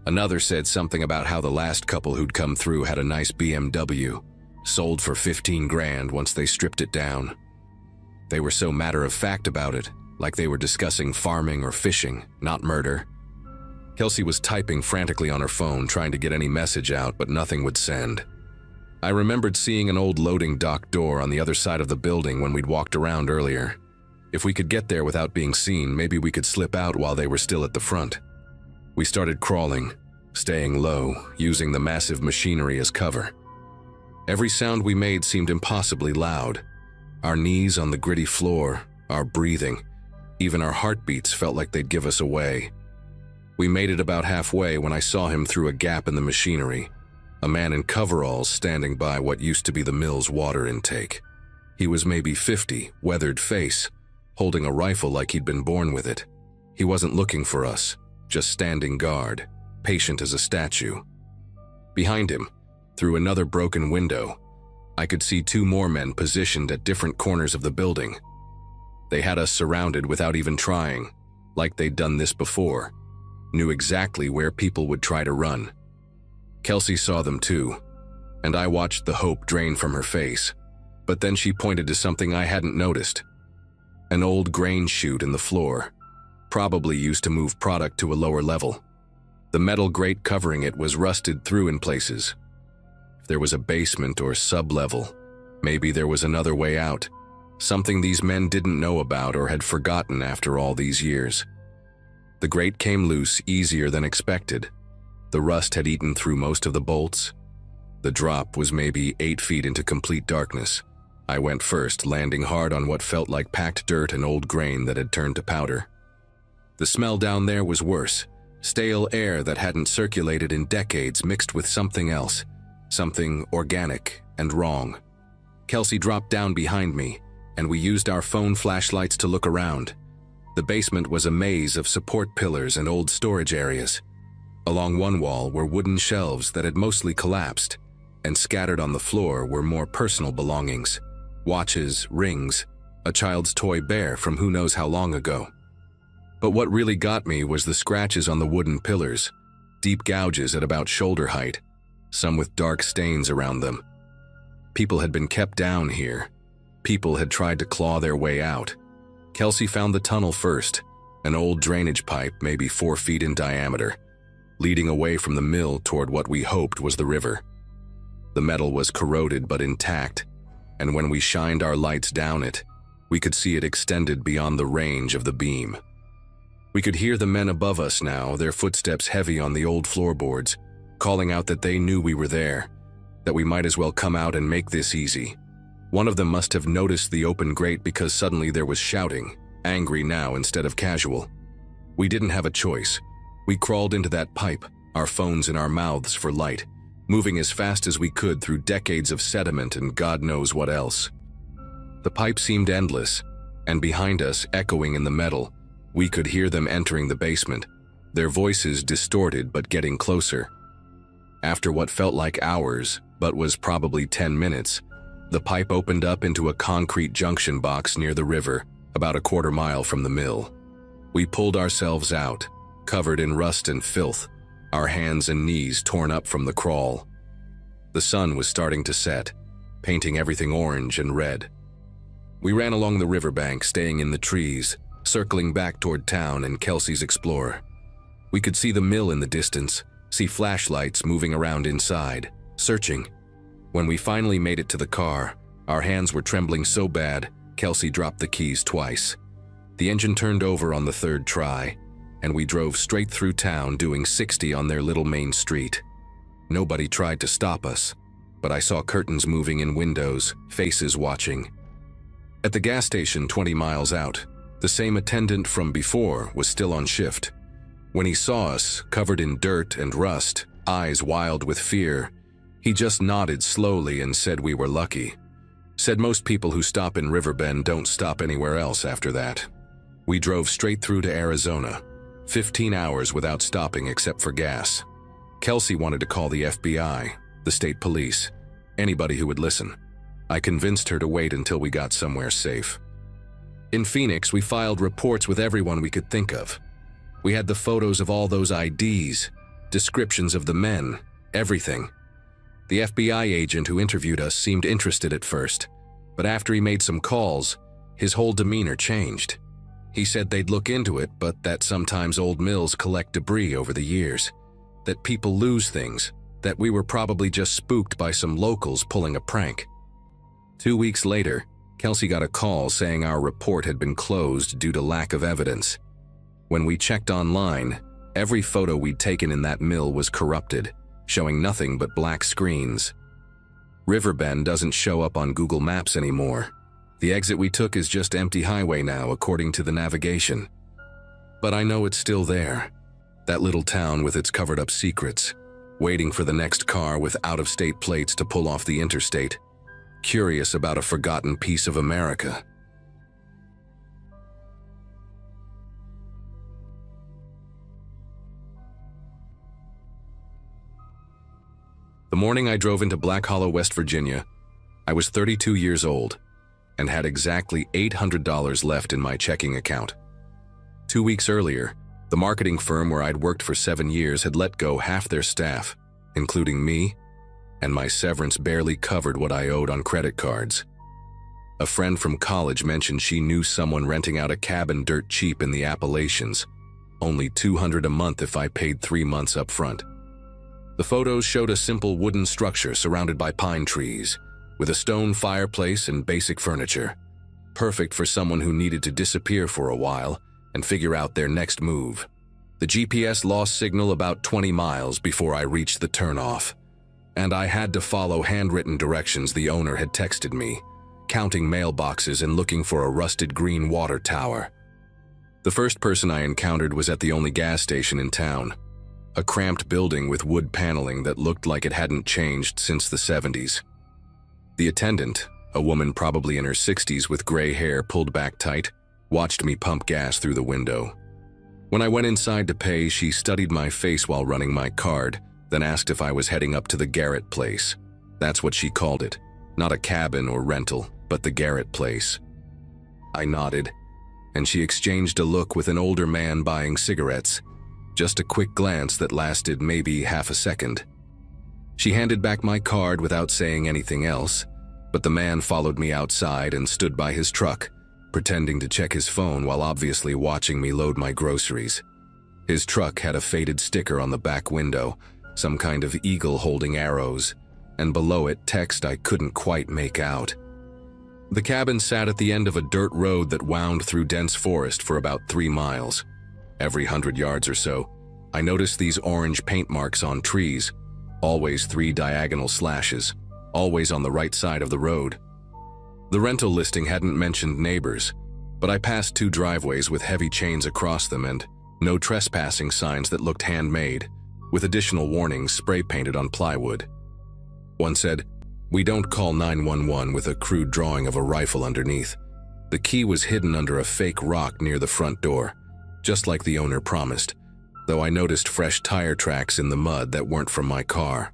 Another said something about how the last couple who'd come through had a nice BMW, sold for 15 grand once they stripped it down. They were so matter-of-fact about it, like they were discussing farming or fishing, not murder. Kelsey was typing frantically on her phone, trying to get any message out, but nothing would send. I remembered seeing an old loading dock door on the other side of the building when we'd walked around earlier. If we could get there without being seen, maybe we could slip out while they were still at the front. We started crawling, staying low, using the massive machinery as cover. Every sound we made seemed impossibly loud. Our knees on the gritty floor, our breathing. Even our heartbeats felt like they'd give us away. We made it about halfway when I saw him through a gap in the machinery, a man in coveralls standing by what used to be the mill's water intake. He was maybe 50, weathered face, holding a rifle like he'd been born with it. He wasn't looking for us, just standing guard, patient as a statue. Behind him, through another broken window, I could see 2 more men positioned at different corners of the building. They had us surrounded without even trying, like they'd done this before, knew exactly where people would try to run. Kelsey saw them too, and I watched the hope drain from her face. But then she pointed to something I hadn't noticed. An old grain chute in the floor, probably used to move product to a lower level. The metal grate covering it was rusted through in places. If there was a basement or sub-level, maybe there was another way out, something these men didn't know about or had forgotten after all these years. The grate came loose easier than expected. The rust had eaten through most of the bolts. The drop was maybe 8 feet into complete darkness. I went first, landing hard on what felt like packed dirt and old grain that had turned to powder. The smell down there was worse. Stale air that hadn't circulated in decades mixed with something else, something organic and wrong. Kelsey dropped down behind me, and we used our phone flashlights to look around. The basement was a maze of support pillars and old storage areas. Along one wall were wooden shelves that had mostly collapsed, and scattered on the floor were more personal belongings. Watches, rings, a child's toy bear from who knows how long ago. But what really got me was the scratches on the wooden pillars, deep gouges at about shoulder height, some with dark stains around them. People had been kept down here. People had tried to claw their way out. Kelsey found the tunnel first, an old drainage pipe maybe 4 feet in diameter, leading away from the mill toward what we hoped was the river. The metal was corroded but intact, and when we shined our lights down it, we could see it extended beyond the range of the beam. We could hear the men above us now, their footsteps heavy on the old floorboards, calling out that they knew we were there, that we might as well come out and make this easy. One of them must have noticed the open grate because suddenly there was shouting, angry now instead of casual. We didn't have a choice. We crawled into that pipe, our phones in our mouths for light, moving as fast as we could through decades of sediment and God knows what else. The pipe seemed endless, and behind us, echoing in the metal, we could hear them entering the basement, their voices distorted but getting closer. After what felt like hours, but was probably 10 minutes, the pipe opened up into a concrete junction box near the river, about a quarter mile from the mill. We pulled ourselves out, covered in rust and filth, our hands and knees torn up from the crawl. The sun was starting to set, painting everything orange and red. We ran along the riverbank, staying in the trees, circling back toward town and Kelsey's Explorer. We could see the mill in the distance, see flashlights moving around inside, searching. When we finally made it to the car, our hands were trembling so bad, Kelsey dropped the keys twice. The engine turned over on the 3rd try, and we drove straight through town doing 60 on their little main street. Nobody tried to stop us, but I saw curtains moving in windows, faces watching. At the gas station 20 miles out, the same attendant from before was still on shift. When he saw us, covered in dirt and rust, eyes wild with fear, he just nodded slowly and said we were lucky. Said most people who stop in Riverbend don't stop anywhere else after that. We drove straight through to Arizona, 15 hours without stopping except for gas. Kelsey wanted to call the FBI, the state police, anybody who would listen. I convinced her to wait until we got somewhere safe. In Phoenix, we filed reports with everyone we could think of. We had the photos of all those IDs, descriptions of the men, everything. The FBI agent who interviewed us seemed interested at first, but after he made some calls, his whole demeanor changed. He said they'd look into it, but that sometimes old mills collect debris over the years, that people lose things, that we were probably just spooked by some locals pulling a prank. 2 weeks later, Kelsey got a call saying our report had been closed due to lack of evidence. When we checked online, every photo we'd taken in that mill was corrupted, showing nothing but black screens. Riverbend doesn't show up on Google Maps anymore. The exit we took is just empty highway now, according to the navigation. But I know it's still there. That little town with its covered-up secrets, waiting for the next car with out-of-state plates to pull off the interstate, curious about a forgotten piece of America. The morning I drove into Black Hollow, West Virginia, I was 32 years old and had exactly $800 left in my checking account. 2 weeks earlier, the marketing firm where I'd worked for 7 years had let go half their staff, including me, and my severance barely covered what I owed on credit cards. A friend from college mentioned she knew someone renting out a cabin dirt cheap in the Appalachians, only $200 a month if I paid 3 months up front. The photos showed a simple wooden structure surrounded by pine trees, with a stone fireplace and basic furniture, perfect for someone who needed to disappear for a while and figure out their next move. The GPS lost signal about 20 miles before I reached the turnoff, and I had to follow handwritten directions the owner had texted me, counting mailboxes and looking for a rusted green water tower. The first person I encountered was at the only gas station in town, a cramped building with wood paneling that looked like it hadn't changed since the 70s. The attendant, a woman probably in her 60s with gray hair pulled back tight, watched me pump gas through the window. When I went inside to pay, she studied my face while running my card, then asked if I was heading up to the Garrett place. That's what she called it. Not a cabin or rental, but the Garrett place. I nodded, and she exchanged a look with an older man buying cigarettes. Just a quick glance that lasted maybe half a second. She handed back my card without saying anything else, but the man followed me outside and stood by his truck, pretending to check his phone while obviously watching me load my groceries. His truck had a faded sticker on the back window, some kind of eagle holding arrows, and below it text I couldn't quite make out. The cabin sat at the end of a dirt road that wound through dense forest for about 3 miles. Every 100 yards or so, I noticed these orange paint marks on trees, always 3 diagonal slashes, always on the right side of the road. The rental listing hadn't mentioned neighbors, but I passed 2 driveways with heavy chains across them and no trespassing signs that looked handmade, with additional warnings spray-painted on plywood. One said, "We don't call 911 with a crude drawing of a rifle underneath. The key was hidden under a fake rock near the front door, just like the owner promised, though I noticed fresh tire tracks in the mud that weren't from my car.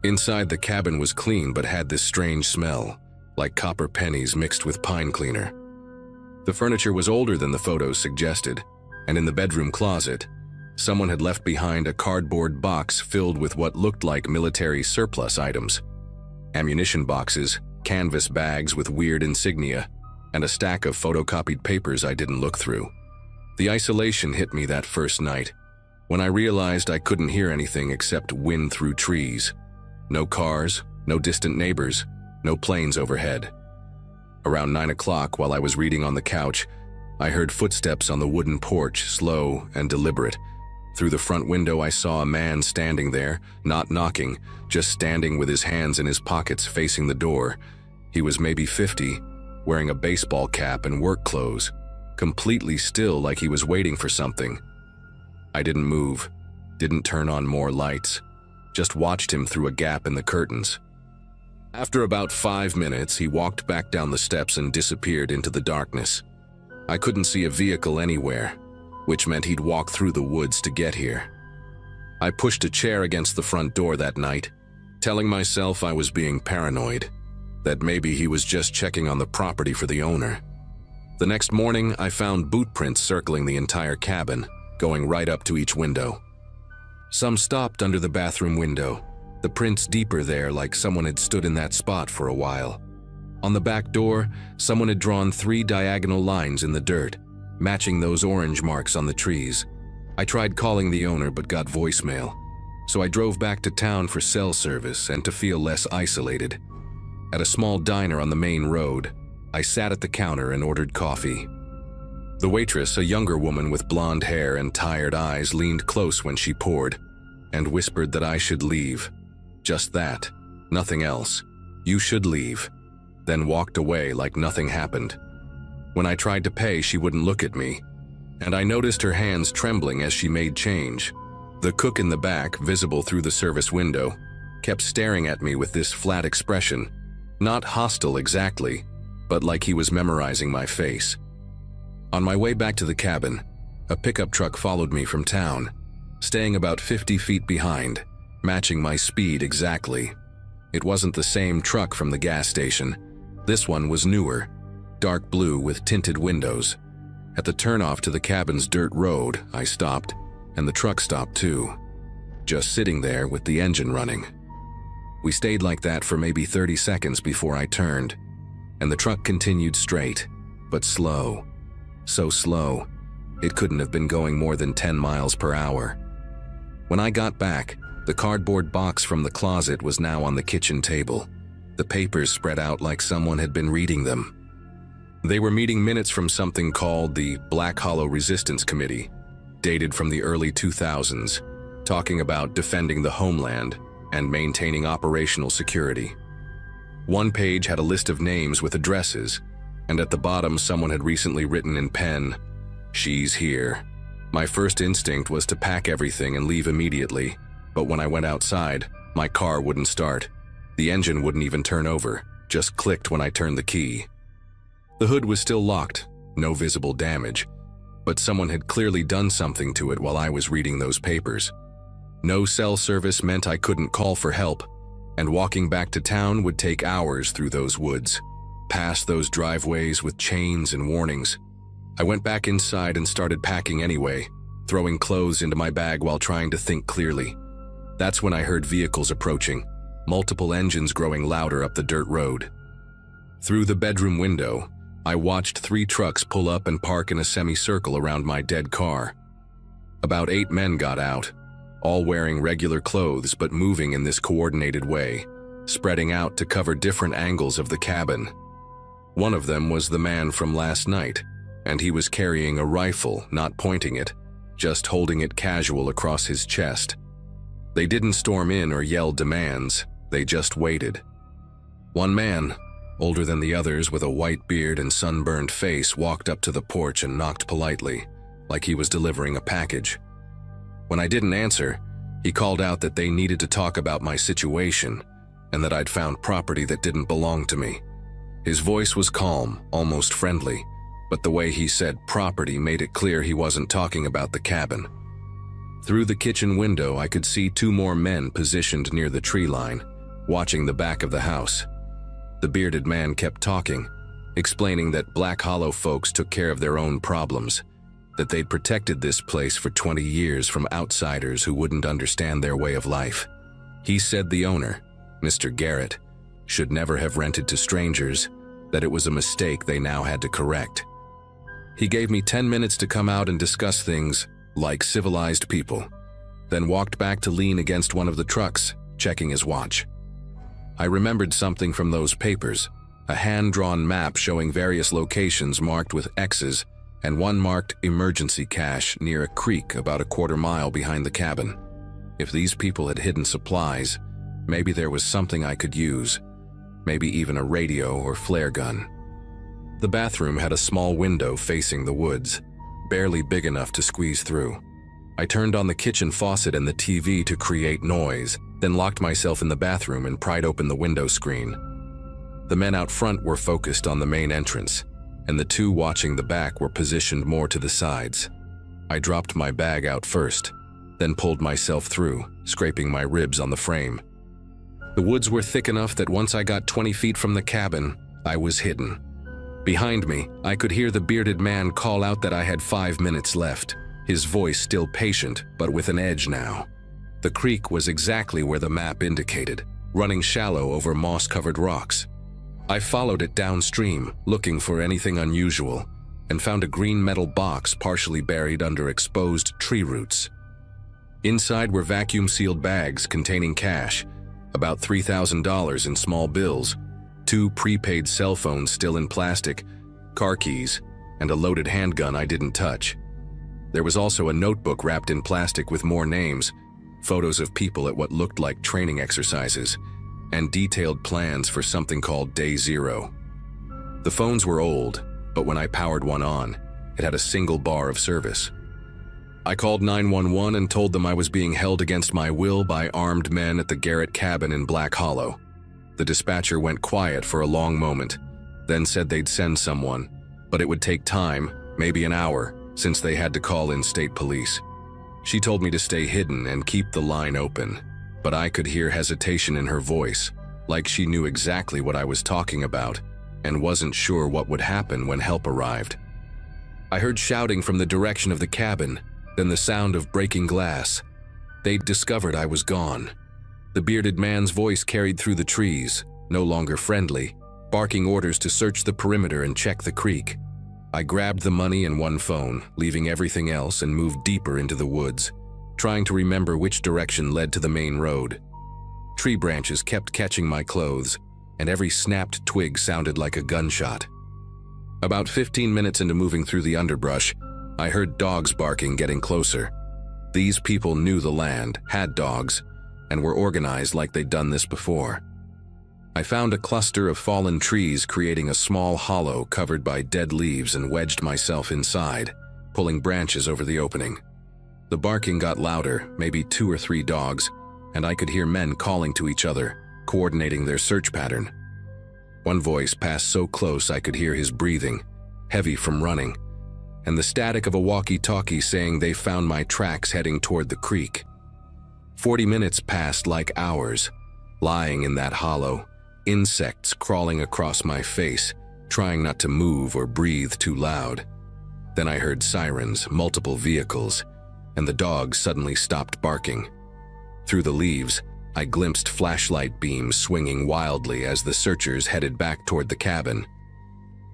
Inside the cabin was clean but had this strange smell, like copper pennies mixed with pine cleaner. The furniture was older than the photos suggested, and in the bedroom closet, someone had left behind a cardboard box filled with what looked like military surplus items. Ammunition boxes, canvas bags with weird insignia, and a stack of photocopied papers I didn't look through. The isolation hit me that first night, when I realized I couldn't hear anything except wind through trees. No cars, no distant neighbors, no planes overhead. Around 9 o'clock, while I was reading on the couch, I heard footsteps on the wooden porch, slow and deliberate. Through the front window, I saw a man standing there, not knocking, just standing with his hands in his pockets facing the door. He was maybe 50, wearing a baseball cap and work clothes, completely still like he was waiting for something. I didn't move, didn't turn on more lights, just watched him through a gap in the curtains. After about 5 minutes, he walked back down the steps and disappeared into the darkness. I couldn't see a vehicle anywhere, which meant he'd walked through the woods to get here. I pushed a chair against the front door that night, telling myself I was being paranoid, that maybe he was just checking on the property for the owner. The next morning, I found boot prints circling the entire cabin, going right up to each window. Some stopped under the bathroom window, the prints deeper there like someone had stood in that spot for a while. On the back door, someone had drawn 3 diagonal lines in the dirt, matching those orange marks on the trees. I tried calling the owner but got voicemail, so I drove back to town for cell service and to feel less isolated. At a small diner on the main road, I sat at the counter and ordered coffee. The waitress, a younger woman with blonde hair and tired eyes, leaned close when she poured and whispered that I should leave. Just that, nothing else. You should leave. then walked away like nothing happened. When I tried to pay, she wouldn't look at me, and I noticed her hands trembling as she made change. The cook in the back, visible through the service window, kept staring at me with this flat expression, not hostile exactly, but like he was memorizing my face. On my way back to the cabin, a pickup truck followed me from town, staying about 50 feet behind, matching my speed exactly. It wasn't the same truck from the gas station. This one was newer, dark blue with tinted windows. At the turnoff to the cabin's dirt road, I stopped, and the truck stopped too, just sitting there with the engine running. We stayed like that for maybe 30 seconds before I turned, and the truck continued straight, but slow. So slow, it couldn't have been going more than 10 miles per hour. When I got back, the cardboard box from the closet was now on the kitchen table, the papers spread out like someone had been reading them. They were meeting minutes from something called the Black Hollow Resistance Committee, dated from the early 2000s, talking about defending the homeland and maintaining operational security. One page had a list of names with addresses, and at the bottom someone had recently written in pen, "She's here." My first instinct was to pack everything and leave immediately, but when I went outside, my car wouldn't start. The engine wouldn't even turn over, just clicked when I turned the key. The hood was still locked, no visible damage, but someone had clearly done something to it while I was reading those papers. No cell service meant I couldn't call for help, and walking back to town would take hours through those woods, past those driveways with chains and warnings. I went back inside and started packing anyway, throwing clothes into my bag while trying to think clearly. That's when I heard vehicles approaching, multiple engines growing louder up the dirt road. Through the bedroom window, I watched 3 trucks pull up and park in a semicircle around my dead car. About 8 men got out, all wearing regular clothes but moving in this coordinated way, spreading out to cover different angles of the cabin. One of them was the man from last night, and he was carrying a rifle, not pointing it, just holding it casual across his chest. They didn't storm in or yell demands, they just waited. One man, older than the others with a white beard and sunburned face, walked up to the porch and knocked politely, like he was delivering a package. When I didn't answer, he called out that they needed to talk about my situation and that I'd found property that didn't belong to me. His voice was calm, almost friendly, but the way he said property made it clear he wasn't talking about the cabin. Through the kitchen window, I could see 2 more men positioned near the tree line, watching the back of the house. The bearded man kept talking, explaining that Black Hollow folks took care of their own problems, that they'd protected this place for 20 years from outsiders who wouldn't understand their way of life. He said the owner, Mr. Garrett, should never have rented to strangers, that it was a mistake they now had to correct. He gave me 10 minutes to come out and discuss things like civilized people, then walked back to lean against one of the trucks, checking his watch. I remembered something from those papers, a hand-drawn map showing various locations marked with X's and one marked emergency cache near a creek about a quarter mile behind the cabin. If these people had hidden supplies, maybe there was something I could use, maybe even a radio or flare gun. The bathroom had a small window facing the woods, barely big enough to squeeze through. I turned on the kitchen faucet and the TV to create noise, then locked myself in the bathroom and pried open the window screen. The men out front were focused on the main entrance, and the 2 watching the back were positioned more to the sides. I dropped my bag out first, then pulled myself through, scraping my ribs on the frame. The woods were thick enough that once I got 20 feet from the cabin, I was hidden. Behind me, I could hear the bearded man call out that I had 5 minutes left, his voice still patient, but with an edge now. The creek was exactly where the map indicated, running shallow over moss-covered rocks. I followed it downstream, looking for anything unusual, and found a green metal box partially buried under exposed tree roots. Inside were vacuum-sealed bags containing cash, about $3,000 in small bills, 2 prepaid cell phones still in plastic, car keys, and a loaded handgun I didn't touch. There was also a notebook wrapped in plastic with more names, photos of people at what looked like training exercises, and detailed plans for something called Day Zero. The phones were old, but when I powered one on, it had a single bar of service. I called 911 and told them I was being held against my will by armed men at the Garrett cabin in Black Hollow. The dispatcher went quiet for a long moment, then said they'd send someone, but it would take time, maybe an hour, since they had to call in state police. She told me to stay hidden and keep the line open, but I could hear hesitation in her voice, like she knew exactly what I was talking about and wasn't sure what would happen when help arrived. I heard shouting from the direction of the cabin, then the sound of breaking glass. They'd discovered I was gone. The bearded man's voice carried through the trees, no longer friendly, barking orders to search the perimeter and check the creek. I grabbed the money and one phone, leaving everything else, and moved deeper into the woods, trying to remember which direction led to the main road. Tree branches kept catching my clothes, and every snapped twig sounded like a gunshot. About 15 minutes into moving through the underbrush, I heard dogs barking getting closer. These people knew the land, had dogs, and were organized like they'd done this before. I found a cluster of fallen trees creating a small hollow covered by dead leaves and wedged myself inside, pulling branches over the opening. The barking got louder, maybe 2 or 3 dogs, and I could hear men calling to each other, coordinating their search pattern. One voice passed so close I could hear his breathing, heavy from running, and the static of a walkie-talkie saying they found my tracks heading toward the creek. 40 minutes passed like hours, lying in that hollow, insects crawling across my face, trying not to move or breathe too loud. Then I heard sirens, multiple vehicles, and the dogs suddenly stopped barking. Through the leaves, I glimpsed flashlight beams swinging wildly as the searchers headed back toward the cabin.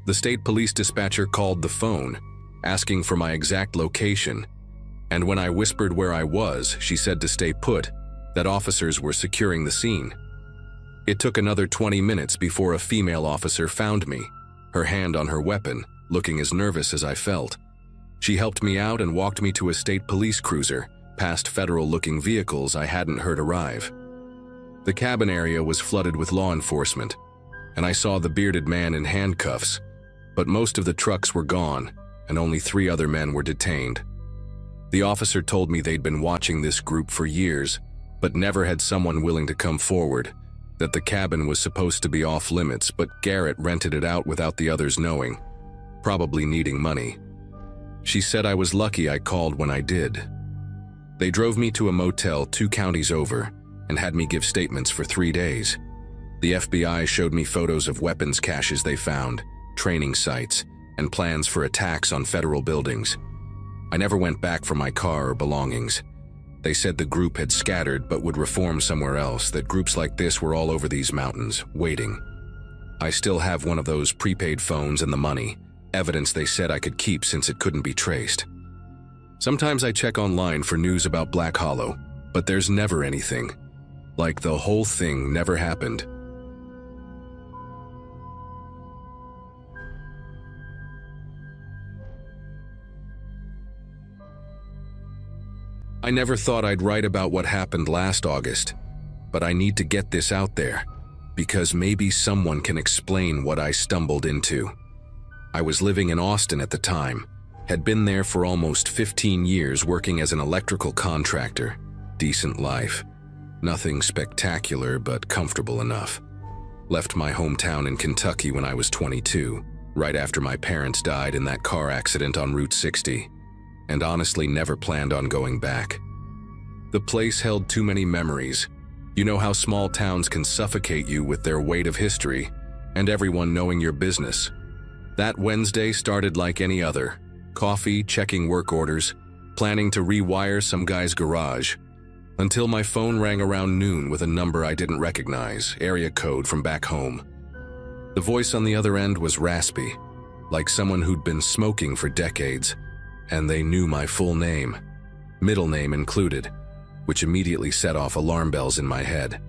The state police dispatcher called the phone, asking for my exact location, and when I whispered where I was, she said to stay put, that officers were securing the scene. It took another 20 minutes before a female officer found me, her hand on her weapon, looking as nervous as I felt. She helped me out and walked me to a state police cruiser, past federal-looking vehicles I hadn't heard arrive. The cabin area was flooded with law enforcement, and I saw the bearded man in handcuffs, but most of the trucks were gone, and only 3 other men were detained. The officer told me they'd been watching this group for years, but never had someone willing to come forward, that the cabin was supposed to be off limits, but Garrett rented it out without the others knowing, probably needing money. She said I was lucky I called when I did. They drove me to a motel 2 counties over and had me give statements for 3 days. The FBI showed me photos of weapons caches they found, training sites, and plans for attacks on federal buildings. I never went back for my car or belongings. They said the group had scattered but would reform somewhere else, that groups like this were all over these mountains, waiting. I still have one of those prepaid phones and the money, evidence they said I could keep since it couldn't be traced. Sometimes I check online for news about Black Hollow, but there's never anything. Like the whole thing never happened. I never thought I'd write about what happened last August, but I need to get this out there, because maybe someone can explain what I stumbled into. I was living in Austin at the time, had been there for almost 15 years working as an electrical contractor. Decent life. Nothing spectacular, but comfortable enough. Left my hometown in Kentucky when I was 22, right after my parents died in that car accident on Route 60. And honestly never planned on going back. The place held too many memories. You know how small towns can suffocate you with their weight of history, and everyone knowing your business. That Wednesday started like any other. Coffee, checking work orders, planning to rewire some guy's garage, until my phone rang around noon with a number I didn't recognize, area code from back home. The voice on the other end was raspy, like someone who'd been smoking for decades. And they knew my full name, middle name included, which immediately set off alarm bells in my head.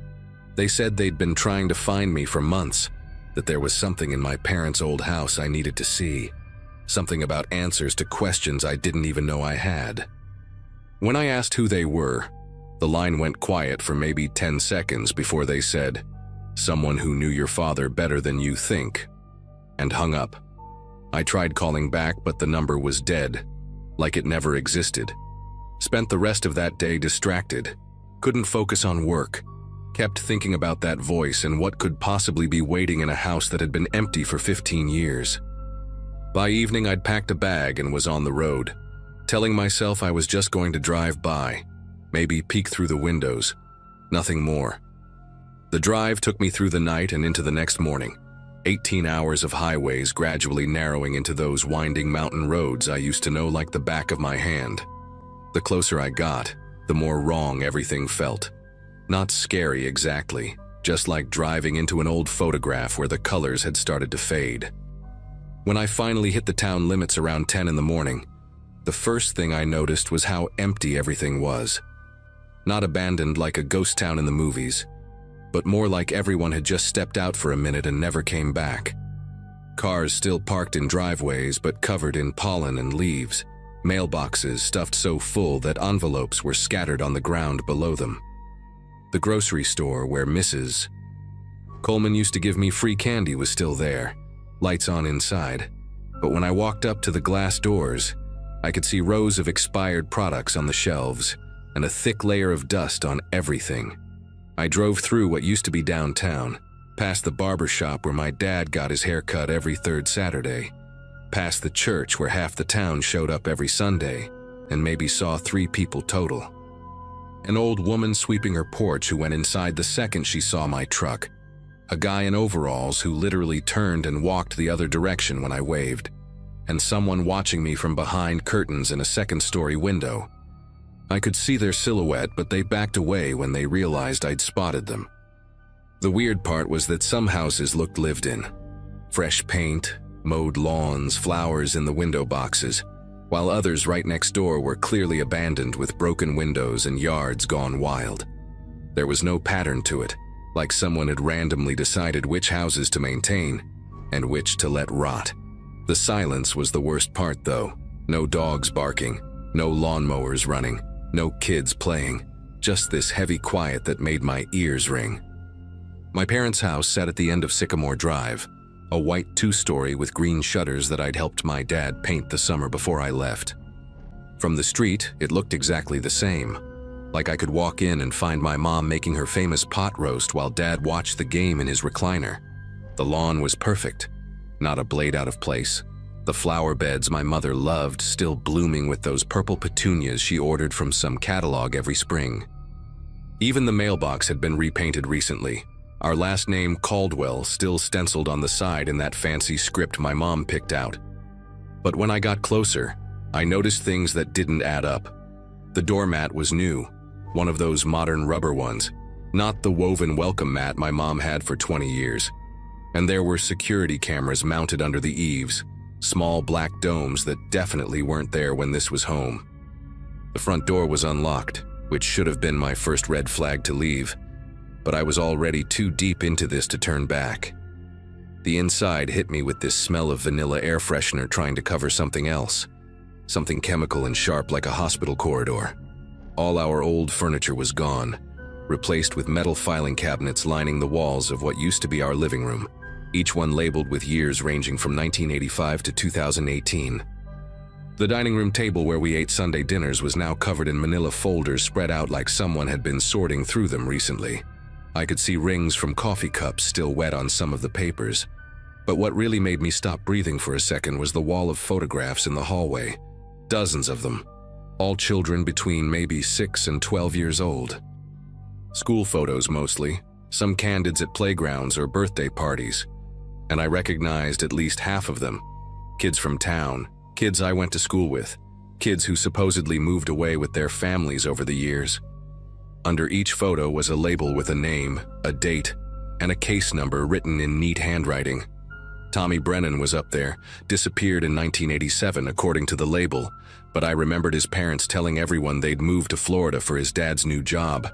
They said they'd been trying to find me for months, that there was something in my parents' old house I needed to see, something about answers to questions I didn't even know I had. When I asked who they were, the line went quiet for maybe 10 seconds before they said, someone who knew your father better than you think, and hung up. I tried calling back, but the number was dead, like it never existed. Spent the rest of that day distracted, couldn't focus on work, kept thinking about that voice and what could possibly be waiting in a house that had been empty for 15 years. By evening, I'd packed a bag and was on the road, telling myself I was just going to drive by, maybe peek through the windows, nothing more. The drive took me through the night and into the next morning, 18 hours of highways gradually narrowing into those winding mountain roads I used to know like the back of my hand. The closer I got, the more wrong everything felt. Not scary exactly, just like driving into an old photograph where the colors had started to fade. When I finally hit the town limits around 10 in the morning, the first thing I noticed was how empty everything was. Not abandoned like a ghost town in the movies, but more like everyone had just stepped out for a minute and never came back. Cars still parked in driveways but covered in pollen and leaves, mailboxes stuffed so full that envelopes were scattered on the ground below them. The grocery store where Mrs. Coleman used to give me free candy was still there, lights on inside, but when I walked up to the glass doors, I could see rows of expired products on the shelves and a thick layer of dust on everything. I drove through what used to be downtown, past the barber shop where my dad got his hair cut every third Saturday, past the church where half the town showed up every Sunday, and maybe saw 3 people total. An old woman sweeping her porch who went inside the second she saw my truck. A guy in overalls who literally turned and walked the other direction when I waved, and someone watching me from behind curtains in a second-story window. I could see their silhouette, but they backed away when they realized I'd spotted them. The weird part was that some houses looked lived in. Fresh paint, mowed lawns, flowers in the window boxes, while others right next door were clearly abandoned with broken windows and yards gone wild. There was no pattern to it, like someone had randomly decided which houses to maintain and which to let rot. The silence was the worst part though. No dogs barking, no lawnmowers running, no kids playing, just this heavy quiet that made my ears ring. My parents' house sat at the end of Sycamore Drive, a white 2-story with green shutters that I'd helped my dad paint the summer before I left. From the street, it looked exactly the same, like I could walk in and find my mom making her famous pot roast while dad watched the game in his recliner. The lawn was perfect, not a blade out of place. The flower beds my mother loved still blooming with those purple petunias she ordered from some catalog every spring. Even the mailbox had been repainted recently, our last name Caldwell still stenciled on the side in that fancy script my mom picked out. But when I got closer, I noticed things that didn't add up. The doormat was new, one of those modern rubber ones, not the woven welcome mat my mom had for 20 years. And there were security cameras mounted under the eaves, small black domes that definitely weren't there when this was home. The front door was unlocked, which should have been my first red flag to leave, but I was already too deep into this to turn back. The inside hit me with this smell of vanilla air freshener trying to cover something else, something chemical and sharp like a hospital corridor. All our old furniture was gone, replaced with metal filing cabinets lining the walls of what used to be our living room, each one labeled with years ranging from 1985 to 2018. The dining room table where we ate Sunday dinners was now covered in manila folders spread out like someone had been sorting through them recently. I could see rings from coffee cups still wet on some of the papers. But what really made me stop breathing for a second was the wall of photographs in the hallway. Dozens of them, all children between maybe 6 and 12 years old. School photos mostly, some candids at playgrounds or birthday parties. And I recognized at least half of them. Kids from town, kids I went to school with, kids who supposedly moved away with their families over the years. Under each photo was a label with a name, a date, and a case number written in neat handwriting. Tommy Brennan was up there, disappeared in 1987 according to the label, but I remembered his parents telling everyone they'd moved to Florida for his dad's new job.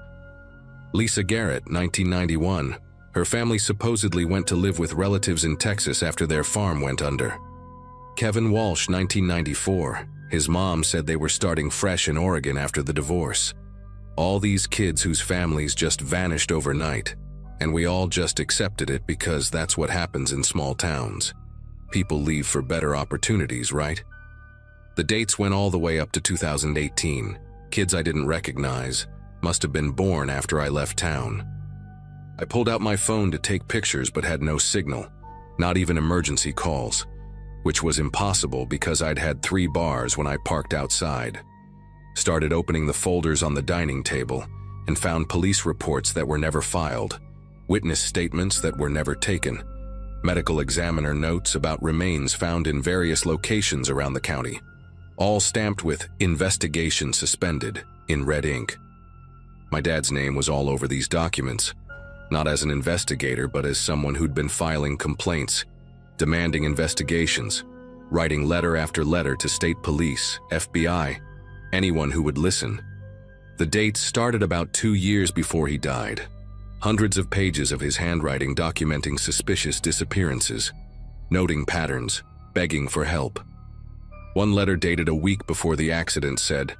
Lisa Garrett, 1991. Her family supposedly went to live with relatives in Texas after their farm went under. Kevin Walsh, 1994. His mom said they were starting fresh in Oregon after the divorce. All these kids whose families just vanished overnight. and we all just accepted it because that's what happens in small towns. People leave for better opportunities, right? The dates went all the way up to 2018. Kids I didn't recognize must have been born after I left town. I pulled out my phone to take pictures but had no signal, not even emergency calls, which was impossible because I'd had 3 bars when I parked outside. Started opening the folders on the dining table and found police reports that were never filed, witness statements that were never taken, medical examiner notes about remains found in various locations around the county, all stamped with "Investigation Suspended" in red ink. My dad's name was all over these documents, not as an investigator but as someone who'd been filing complaints, demanding investigations, writing letter after letter to state police, FBI, anyone who would listen. The dates started about 2 years before he died. Hundreds of pages of his handwriting documenting suspicious disappearances, noting patterns, begging for help. One letter dated a week before the accident said,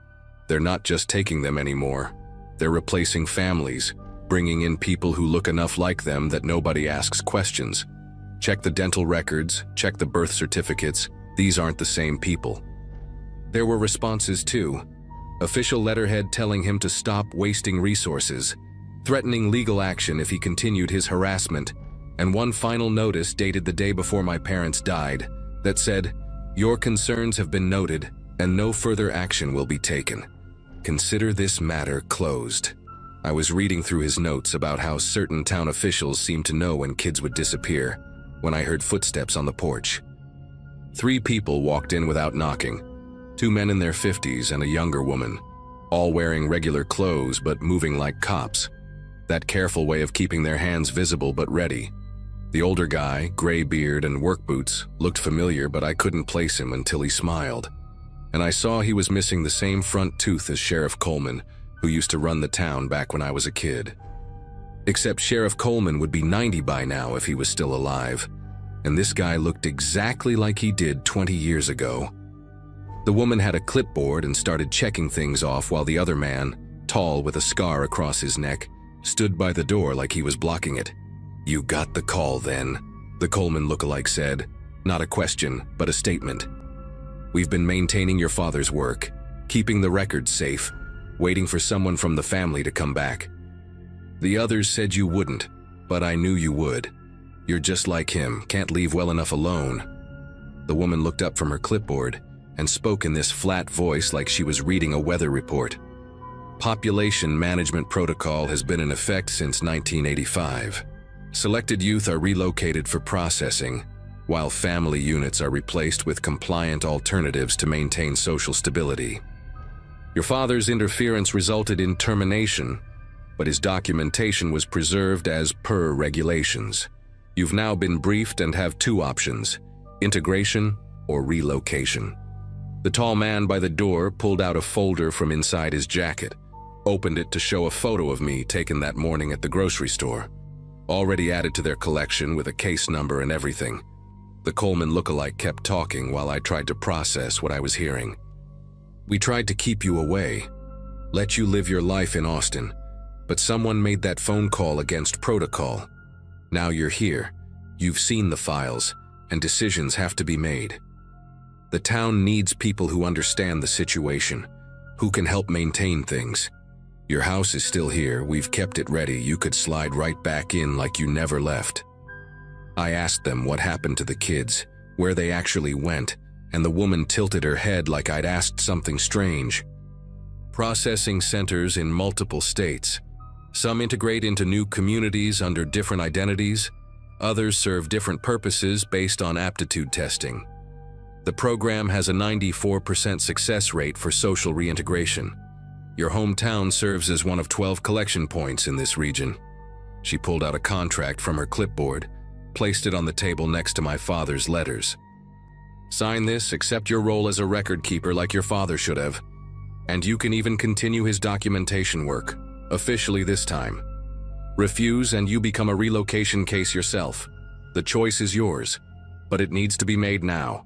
"They're not just taking them anymore. They're replacing families, bringing in people who look enough like them that nobody asks questions. Check the dental records, check the birth certificates. These aren't the same people." There were responses too. Official letterhead telling him to stop wasting resources, threatening legal action if he continued his harassment, and one final notice dated the day before my parents died that said, "Your concerns have been noted and no further action will be taken. Consider this matter closed." I was reading through his notes about how certain town officials seemed to know when kids would disappear when I heard footsteps on the porch. 3 people walked in without knocking, 2 men in their 50s and a younger woman, all wearing regular clothes but moving like cops. That careful way of keeping their hands visible but ready. The older guy, gray beard and work boots, looked familiar but I couldn't place him until he smiled. And I saw he was missing the same front tooth as Sheriff Coleman, who used to run the town back when I was a kid. Except Sheriff Coleman would be 90 by now if he was still alive, and this guy looked exactly like he did 20 years ago. The woman had a clipboard and started checking things off while the other man, tall with a scar across his neck, stood by the door like he was blocking it. "You got the call then," the Coleman lookalike said, not a question, but a statement. "We've been maintaining your father's work, keeping the records safe, waiting for someone from the family to come back. The others said you wouldn't, but I knew you would. You're just like him, can't leave well enough alone." The woman looked up from her clipboard and spoke in this flat voice like she was reading a weather report. "Population management protocol has been in effect since 1985. Selected youth are relocated for processing, while family units are replaced with compliant alternatives to maintain social stability. Your father's interference resulted in termination, but his documentation was preserved as per regulations. You've now been briefed and have 2 options, integration or relocation." The tall man by the door pulled out a folder from inside his jacket, opened it to show a photo of me taken that morning at the grocery store, already added to their collection with a case number and everything. The Coleman lookalike kept talking while I tried to process what I was hearing. "We tried to keep you away, let you live your life in Austin, but someone made that phone call against protocol. Now you're here, you've seen the files, and decisions have to be made. The town needs people who understand the situation, who can help maintain things. Your house is still here, we've kept it ready, you could slide right back in like you never left." I asked them what happened to the kids, where they actually went, and the woman tilted her head like I'd asked something strange. "Processing centers in multiple states. Some integrate into new communities under different identities, others serve different purposes based on aptitude testing. The program has a 94% success rate for social reintegration. Your hometown serves as one of 12 collection points in this region." She pulled out a contract from her clipboard, placed it on the table next to my father's letters. "Sign this, accept your role as a record keeper like your father should have. And you can even continue his documentation work, officially this time. Refuse and you become a relocation case yourself. The choice is yours, but it needs to be made now."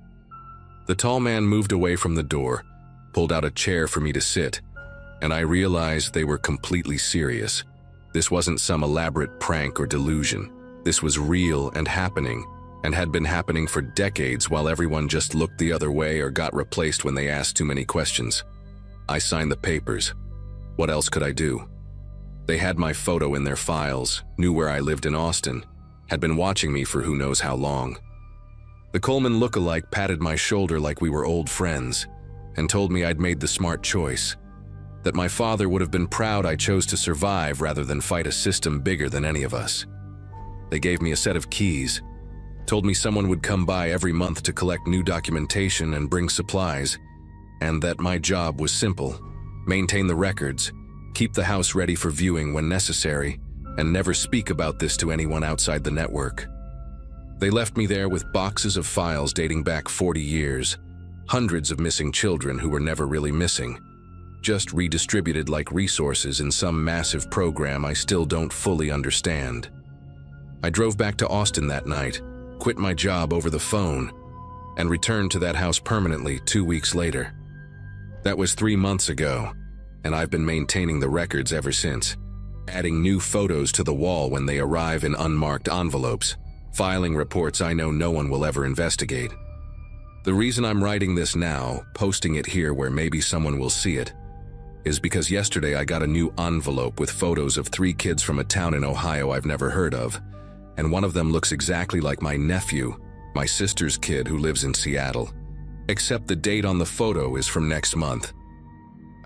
The tall man moved away from the door, pulled out a chair for me to sit, and I realized they were completely serious. This wasn't some elaborate prank or delusion. This was real and happening, and had been happening for decades while everyone just looked the other way or got replaced when they asked too many questions. I signed the papers. What else could I do? They had my photo in their files, knew where I lived in Austin, had been watching me for who knows how long. The Coleman lookalike patted my shoulder like we were old friends and told me I'd made the smart choice, that my father would have been proud I chose to survive rather than fight a system bigger than any of us. They gave me a set of keys, told me someone would come by every month to collect new documentation and bring supplies, and that my job was simple: maintain the records, keep the house ready for viewing when necessary, and never speak about this to anyone outside the network. They left me there with boxes of files dating back 40 years, hundreds of missing children who were never really missing, just redistributed like resources in some massive program I still don't fully understand. I drove back to Austin that night, quit my job over the phone, and returned to that house permanently 2 weeks later. That was 3 months ago, and I've been maintaining the records ever since, adding new photos to the wall when they arrive in unmarked envelopes, filing reports I know no one will ever investigate. The reason I'm writing this now, posting it here where maybe someone will see it, is because yesterday I got a new envelope with photos of 3 kids from a town in Ohio I've never heard of, and one of them looks exactly like my nephew, my sister's kid who lives in Seattle, except the date on the photo is from next month.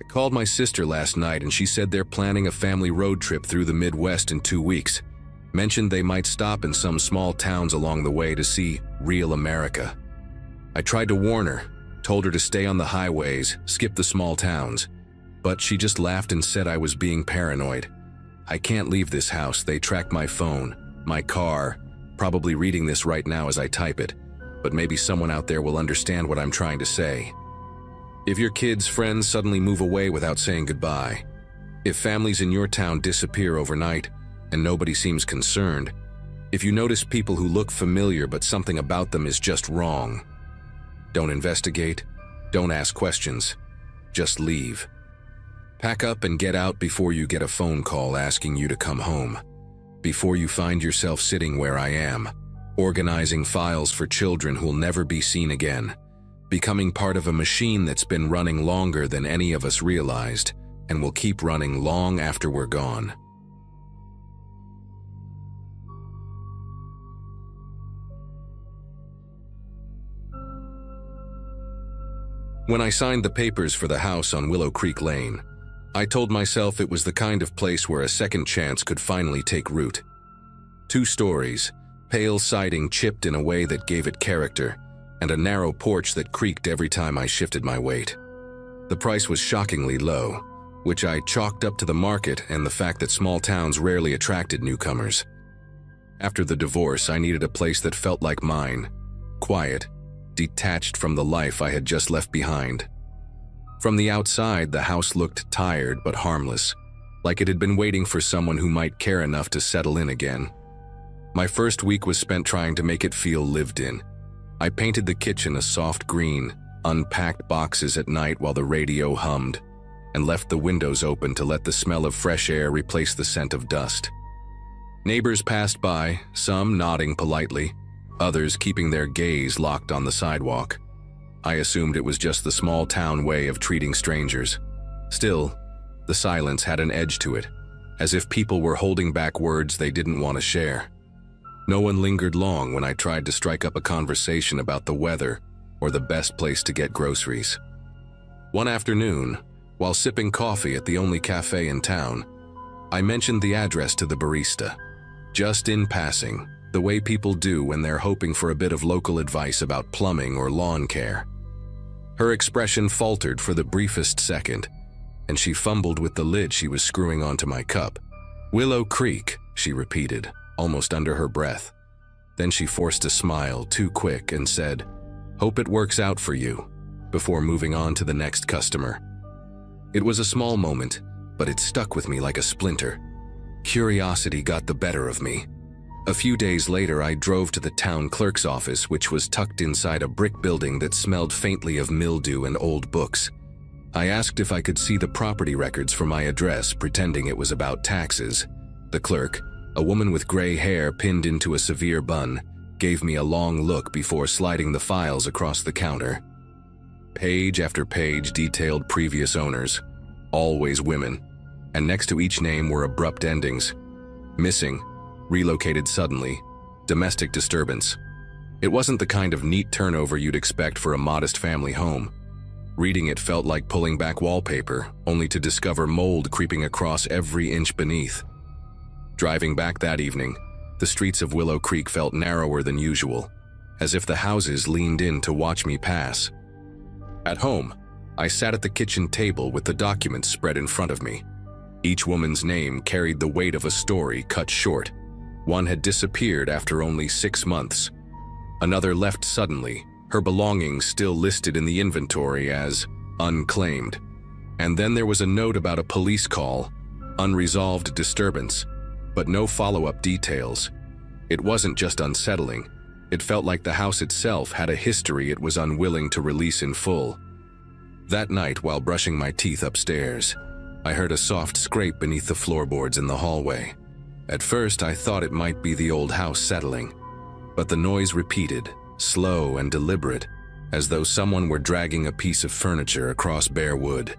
I called my sister last night and she said they're planning a family road trip through the Midwest in 2 weeks, mentioned they might stop in some small towns along the way to see real America. I tried to warn her, told her to stay on the highways, skip the small towns, but she just laughed and said I was being paranoid. I can't leave this house. They track my phone, my car, probably reading this right now as I type it, but maybe someone out there will understand what I'm trying to say. If your kids' friends suddenly move away without saying goodbye, if families in your town disappear overnight and nobody seems concerned, if you notice people who look familiar but something about them is just wrong, don't investigate, don't ask questions, just leave. Pack up and get out before you get a phone call asking you to come home, before you find yourself sitting where I am, organizing files for children who'll never be seen again, becoming part of a machine that's been running longer than any of us realized and will keep running long after we're gone. When I signed the papers for the house on Willow Creek Lane, I told myself it was the kind of place where a second chance could finally take root. 2 stories, pale siding chipped in a way that gave it character, and a narrow porch that creaked every time I shifted my weight. The price was shockingly low, which I chalked up to the market and the fact that small towns rarely attracted newcomers. After the divorce, I needed a place that felt like mine, quiet, detached from the life I had just left behind. From the outside, the house looked tired but harmless, like it had been waiting for someone who might care enough to settle in again. My first week was spent trying to make it feel lived in. I painted the kitchen a soft green, unpacked boxes at night while the radio hummed, and left the windows open to let the smell of fresh air replace the scent of dust. Neighbors passed by, some nodding politely, others keeping their gaze locked on the sidewalk. I assumed it was just the small-town way of treating strangers. Still, the silence had an edge to it, as if people were holding back words they didn't want to share. No one lingered long when I tried to strike up a conversation about the weather or the best place to get groceries. One afternoon, while sipping coffee at the only cafe in town, I mentioned the address to the barista, just in passing, the way people do when they're hoping for a bit of local advice about plumbing or lawn care. Her expression faltered for the briefest second, and she fumbled with the lid she was screwing onto my cup. "Willow Creek," she repeated, almost under her breath. Then she forced a smile too quick and said, "Hope it works out for you," before moving on to the next customer. It was a small moment, but it stuck with me like a splinter. Curiosity got the better of me. A few days later, I drove to the town clerk's office, which was tucked inside a brick building that smelled faintly of mildew and old books. I asked if I could see the property records for my address, pretending it was about taxes, The clerk, a woman with gray hair pinned into a severe bun, gave me a long look before sliding the files across the counter. Page after page detailed previous owners, always women, and next to each name were abrupt endings. Missing, relocated suddenly, domestic disturbance. It wasn't the kind of neat turnover you'd expect for a modest family home. Reading it felt like pulling back wallpaper, only to discover mold creeping across every inch beneath. Driving back that evening, the streets of Willow Creek felt narrower than usual, as if the houses leaned in to watch me pass. At home, I sat at the kitchen table with the documents spread in front of me. Each woman's name carried the weight of a story cut short. One had disappeared after only 6 months. Another left suddenly, her belongings still listed in the inventory as unclaimed. And then there was a note about a police call, unresolved disturbance, but no follow-up details. It wasn't just unsettling. It felt like the house itself had a history it was unwilling to release in full. That night, while brushing my teeth upstairs, I heard a soft scrape beneath the floorboards in the hallway. At first, I thought it might be the old house settling, but the noise repeated, slow and deliberate, as though someone were dragging a piece of furniture across bare wood.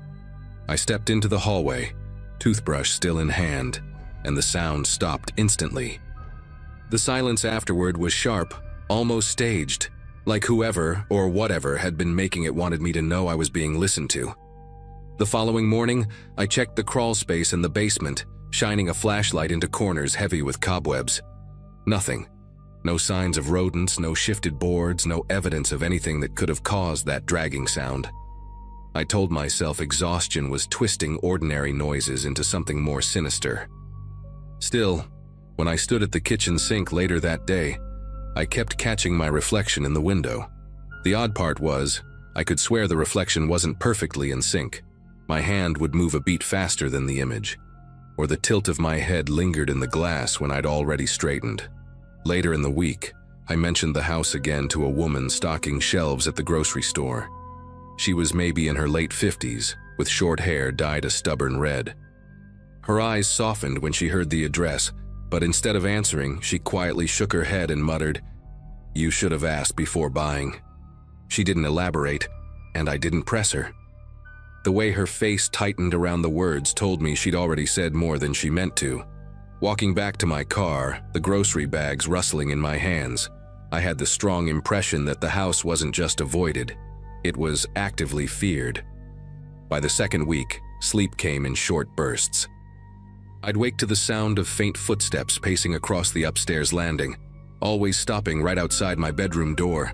I stepped into the hallway, toothbrush still in hand, and the sound stopped instantly. The silence afterward was sharp, almost staged, like whoever or whatever had been making it wanted me to know I was being listened to. The following morning, I checked the crawl space in the basement, shining a flashlight into corners heavy with cobwebs. Nothing. No signs of rodents, no shifted boards, no evidence of anything that could have caused that dragging sound. I told myself exhaustion was twisting ordinary noises into something more sinister. Still, when I stood at the kitchen sink later that day, I kept catching my reflection in the window. The odd part was, I could swear the reflection wasn't perfectly in sync. My hand would move a beat faster than the image, or the tilt of my head lingered in the glass when I'd already straightened. Later in the week, I mentioned the house again to a woman stocking shelves at the grocery store. She was maybe in her late 50s, with short hair dyed a stubborn red. Her eyes softened when she heard the address, but instead of answering, she quietly shook her head and muttered, "You should have asked before buying." She didn't elaborate, and I didn't press her. The way her face tightened around the words told me she'd already said more than she meant to. Walking back to my car, the grocery bags rustling in my hands, I had the strong impression that the house wasn't just avoided, it was actively feared. By the second week, sleep came in short bursts. I'd wake to the sound of faint footsteps pacing across the upstairs landing, always stopping right outside my bedroom door.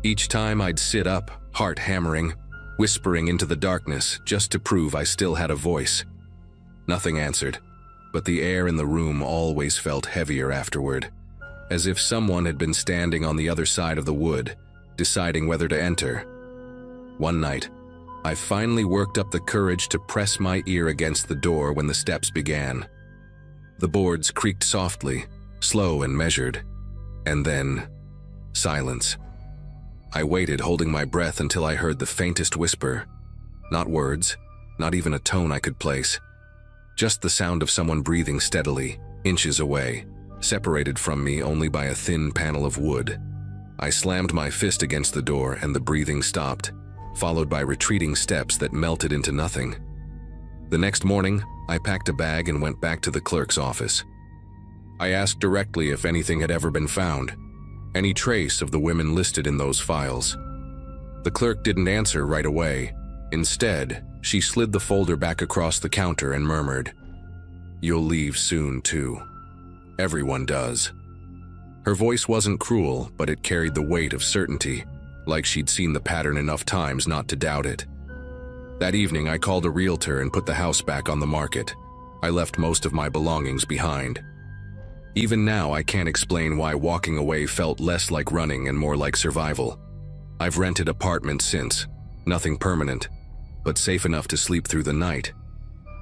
Each time I'd sit up, heart hammering, whispering into the darkness just to prove I still had a voice. Nothing answered, but the air in the room always felt heavier afterward, as if someone had been standing on the other side of the wood, deciding whether to enter. One night, I finally worked up the courage to press my ear against the door when the steps began. The boards creaked softly, slow and measured, and then silence. I waited, holding my breath until I heard the faintest whisper. Not words, not even a tone I could place. Just the sound of someone breathing steadily, inches away, separated from me only by a thin panel of wood. I slammed my fist against the door and the breathing stopped, followed by retreating steps that melted into nothing. The next morning, I packed a bag and went back to the clerk's office. I asked directly if anything had ever been found, any trace of the women listed in those files. The clerk didn't answer right away. Instead, she slid the folder back across the counter and murmured, "You'll leave soon, too. Everyone does." Her voice wasn't cruel, but it carried the weight of certainty, like she'd seen the pattern enough times not to doubt it. That evening, I called a realtor and put the house back on the market. I left most of my belongings behind. Even now, I can't explain why walking away felt less like running and more like survival. I've rented apartments since, nothing permanent, but safe enough to sleep through the night.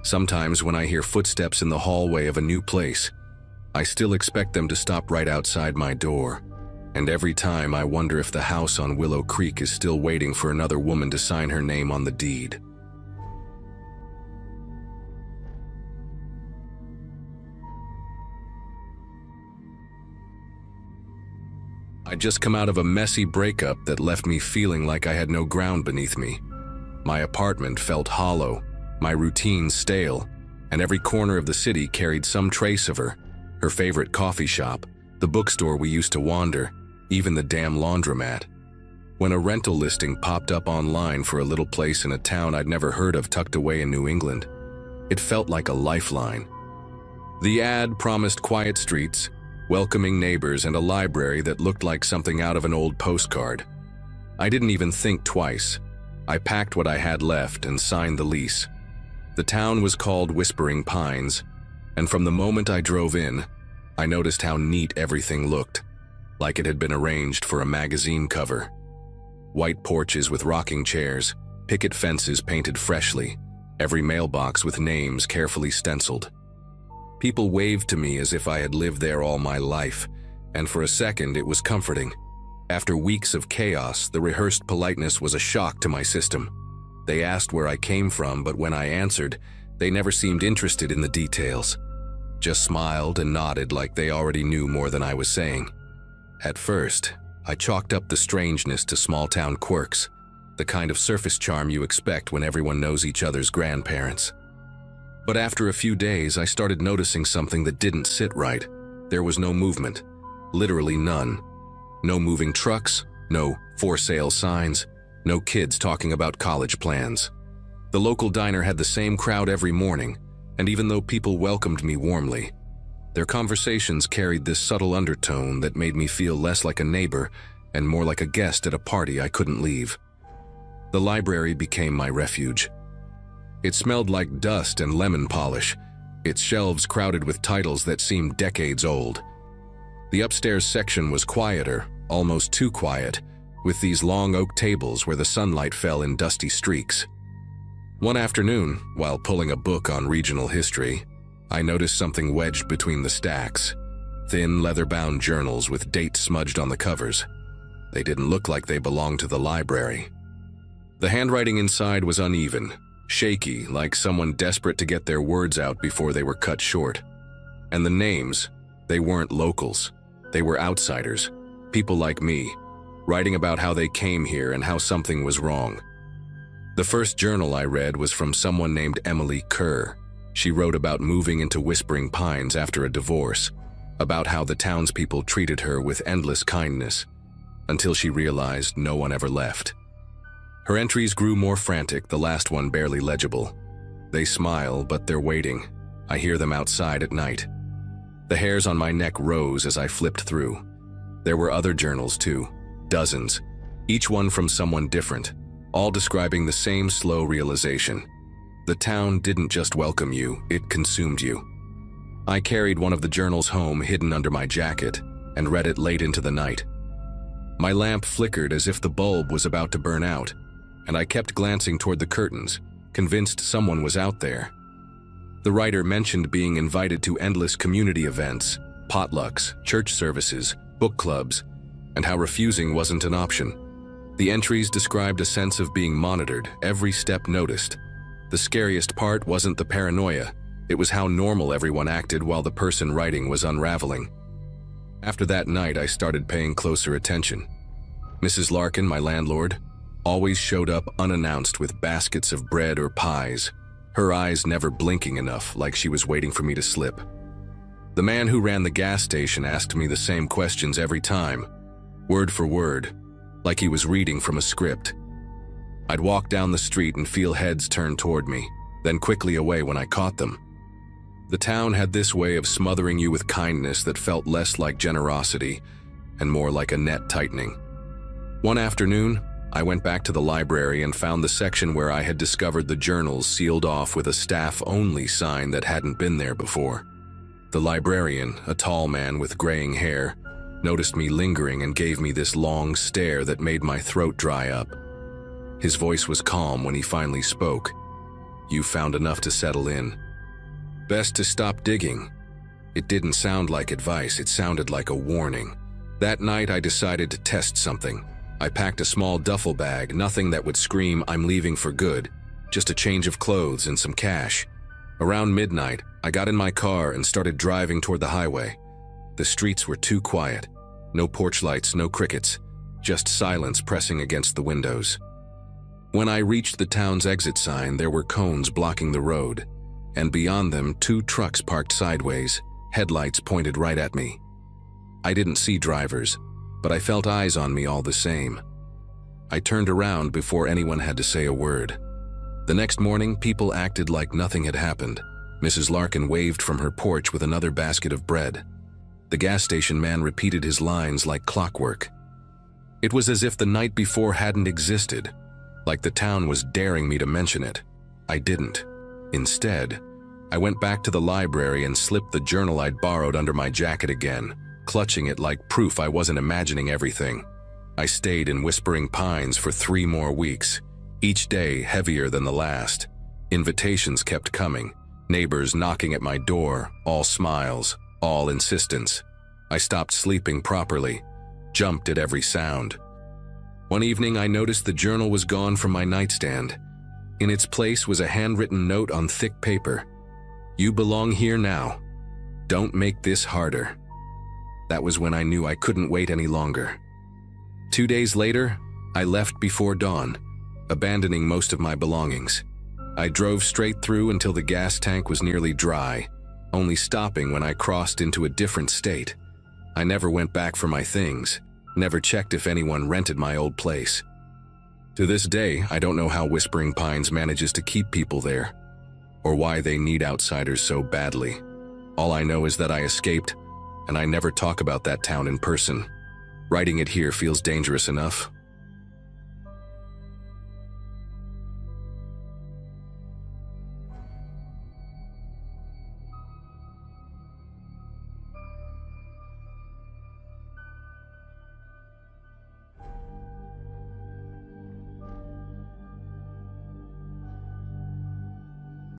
Sometimes when I hear footsteps in the hallway of a new place, I still expect them to stop right outside my door. And every time I wonder if the house on Willow Creek is still waiting for another woman to sign her name on the deed. I'd just come out of a messy breakup that left me feeling like I had no ground beneath me. My apartment felt hollow, my routine stale, and every corner of the city carried some trace of her favorite coffee shop, the bookstore we used to wander, even the damn laundromat. When a rental listing popped up online for a little place in a town I'd never heard of tucked away in New England, it felt like a lifeline. The ad promised quiet streets, welcoming neighbors, and a library that looked like something out of an old postcard. I didn't even think twice. I packed what I had left and signed the lease. The town was called Whispering Pines, and from the moment I drove in, I noticed how neat everything looked, like it had been arranged for a magazine cover. White porches with rocking chairs, picket fences painted freshly, every mailbox with names carefully stenciled. People waved to me as if I had lived there all my life, and for a second it was comforting. After weeks of chaos, the rehearsed politeness was a shock to my system. They asked where I came from, but when I answered, they never seemed interested in the details. Just smiled and nodded like they already knew more than I was saying. At first, I chalked up the strangeness to small-town quirks, the kind of surface charm you expect when everyone knows each other's grandparents. But after a few days, I started noticing something that didn't sit right. There was no movement, literally none. No moving trucks, no for sale signs, no kids talking about college plans. The local diner had the same crowd every morning, and even though people welcomed me warmly, their conversations carried this subtle undertone that made me feel less like a neighbor and more like a guest at a party I couldn't leave. The library became my refuge. It smelled like dust and lemon polish, its shelves crowded with titles that seemed decades old. The upstairs section was quieter, almost too quiet, with these long oak tables where the sunlight fell in dusty streaks. One afternoon, while pulling a book on regional history, I noticed something wedged between the stacks. Thin, leather-bound journals with dates smudged on the covers. They didn't look like they belonged to the library. The handwriting inside was uneven, shaky, like someone desperate to get their words out before they were cut short. And the names, they weren't locals. They were outsiders, people like me, writing about how they came here and how something was wrong. The first journal I read was from someone named Emily Kerr. She wrote about moving into Whispering Pines after a divorce, about how the townspeople treated her with endless kindness, until she realized no one ever left. Her entries grew more frantic, the last one barely legible. They smile, but they're waiting. I hear them outside at night. The hairs on my neck rose as I flipped through. There were other journals too, dozens, each one from someone different, all describing the same slow realization. The town didn't just welcome you, it consumed you. I carried one of the journals home hidden under my jacket and read it late into the night. My lamp flickered as if the bulb was about to burn out, and I kept glancing toward the curtains, convinced someone was out there. The writer mentioned being invited to endless community events, potlucks, church services, book clubs, and how refusing wasn't an option. The entries described a sense of being monitored, every step noticed. The scariest part wasn't the paranoia, it was how normal everyone acted while the person writing was unraveling. After that night, I started paying closer attention. Mrs. Larkin, my landlord, always showed up unannounced with baskets of bread or pies, her eyes never blinking enough, like she was waiting for me to slip. The man who ran the gas station asked me the same questions every time, word for word, like he was reading from a script. I'd walk down the street and feel heads turn toward me, then quickly away when I caught them. The town had this way of smothering you with kindness that felt less like generosity and more like a net tightening. One afternoon, I went back to the library and found the section where I had discovered the journals sealed off with a staff-only sign that hadn't been there before. The librarian, a tall man with graying hair, noticed me lingering and gave me this long stare that made my throat dry up. His voice was calm when he finally spoke. "You found enough to settle in. Best to stop digging." It didn't sound like advice, it sounded like a warning. That night I decided to test something. I packed a small duffel bag, nothing that would scream I'm leaving for good, just a change of clothes and some cash. Around midnight, I got in my car and started driving toward the highway. The streets were too quiet. No porch lights, no crickets, just silence pressing against the windows. When I reached the town's exit sign, there were cones blocking the road, and beyond them, 2 trucks parked sideways, headlights pointed right at me. I didn't see drivers, but I felt eyes on me all the same. I turned around before anyone had to say a word. The next morning, people acted like nothing had happened. Mrs. Larkin waved from her porch with another basket of bread. The gas station man repeated his lines like clockwork. It was as if the night before hadn't existed, like the town was daring me to mention it. I didn't. Instead, I went back to the library and slipped the journal I'd borrowed under my jacket again, clutching it like proof I wasn't imagining everything. I stayed in Whispering Pines for 3 more weeks, each day heavier than the last. Invitations kept coming, neighbors knocking at my door, all smiles, all insistence. I stopped sleeping properly, jumped at every sound. One evening, I noticed the journal was gone from my nightstand. In its place was a handwritten note on thick paper. "You belong here now. Don't make this harder." That was when I knew I couldn't wait any longer. 2 days later, I left before dawn, abandoning most of my belongings. I drove straight through until the gas tank was nearly dry, only stopping when I crossed into a different state. I never went back for my things, never checked if anyone rented my old place. To this day, I don't know how Whispering Pines manages to keep people there, or why they need outsiders so badly. All I know is that I escaped, and I never talk about that town in person. Writing it here feels dangerous enough.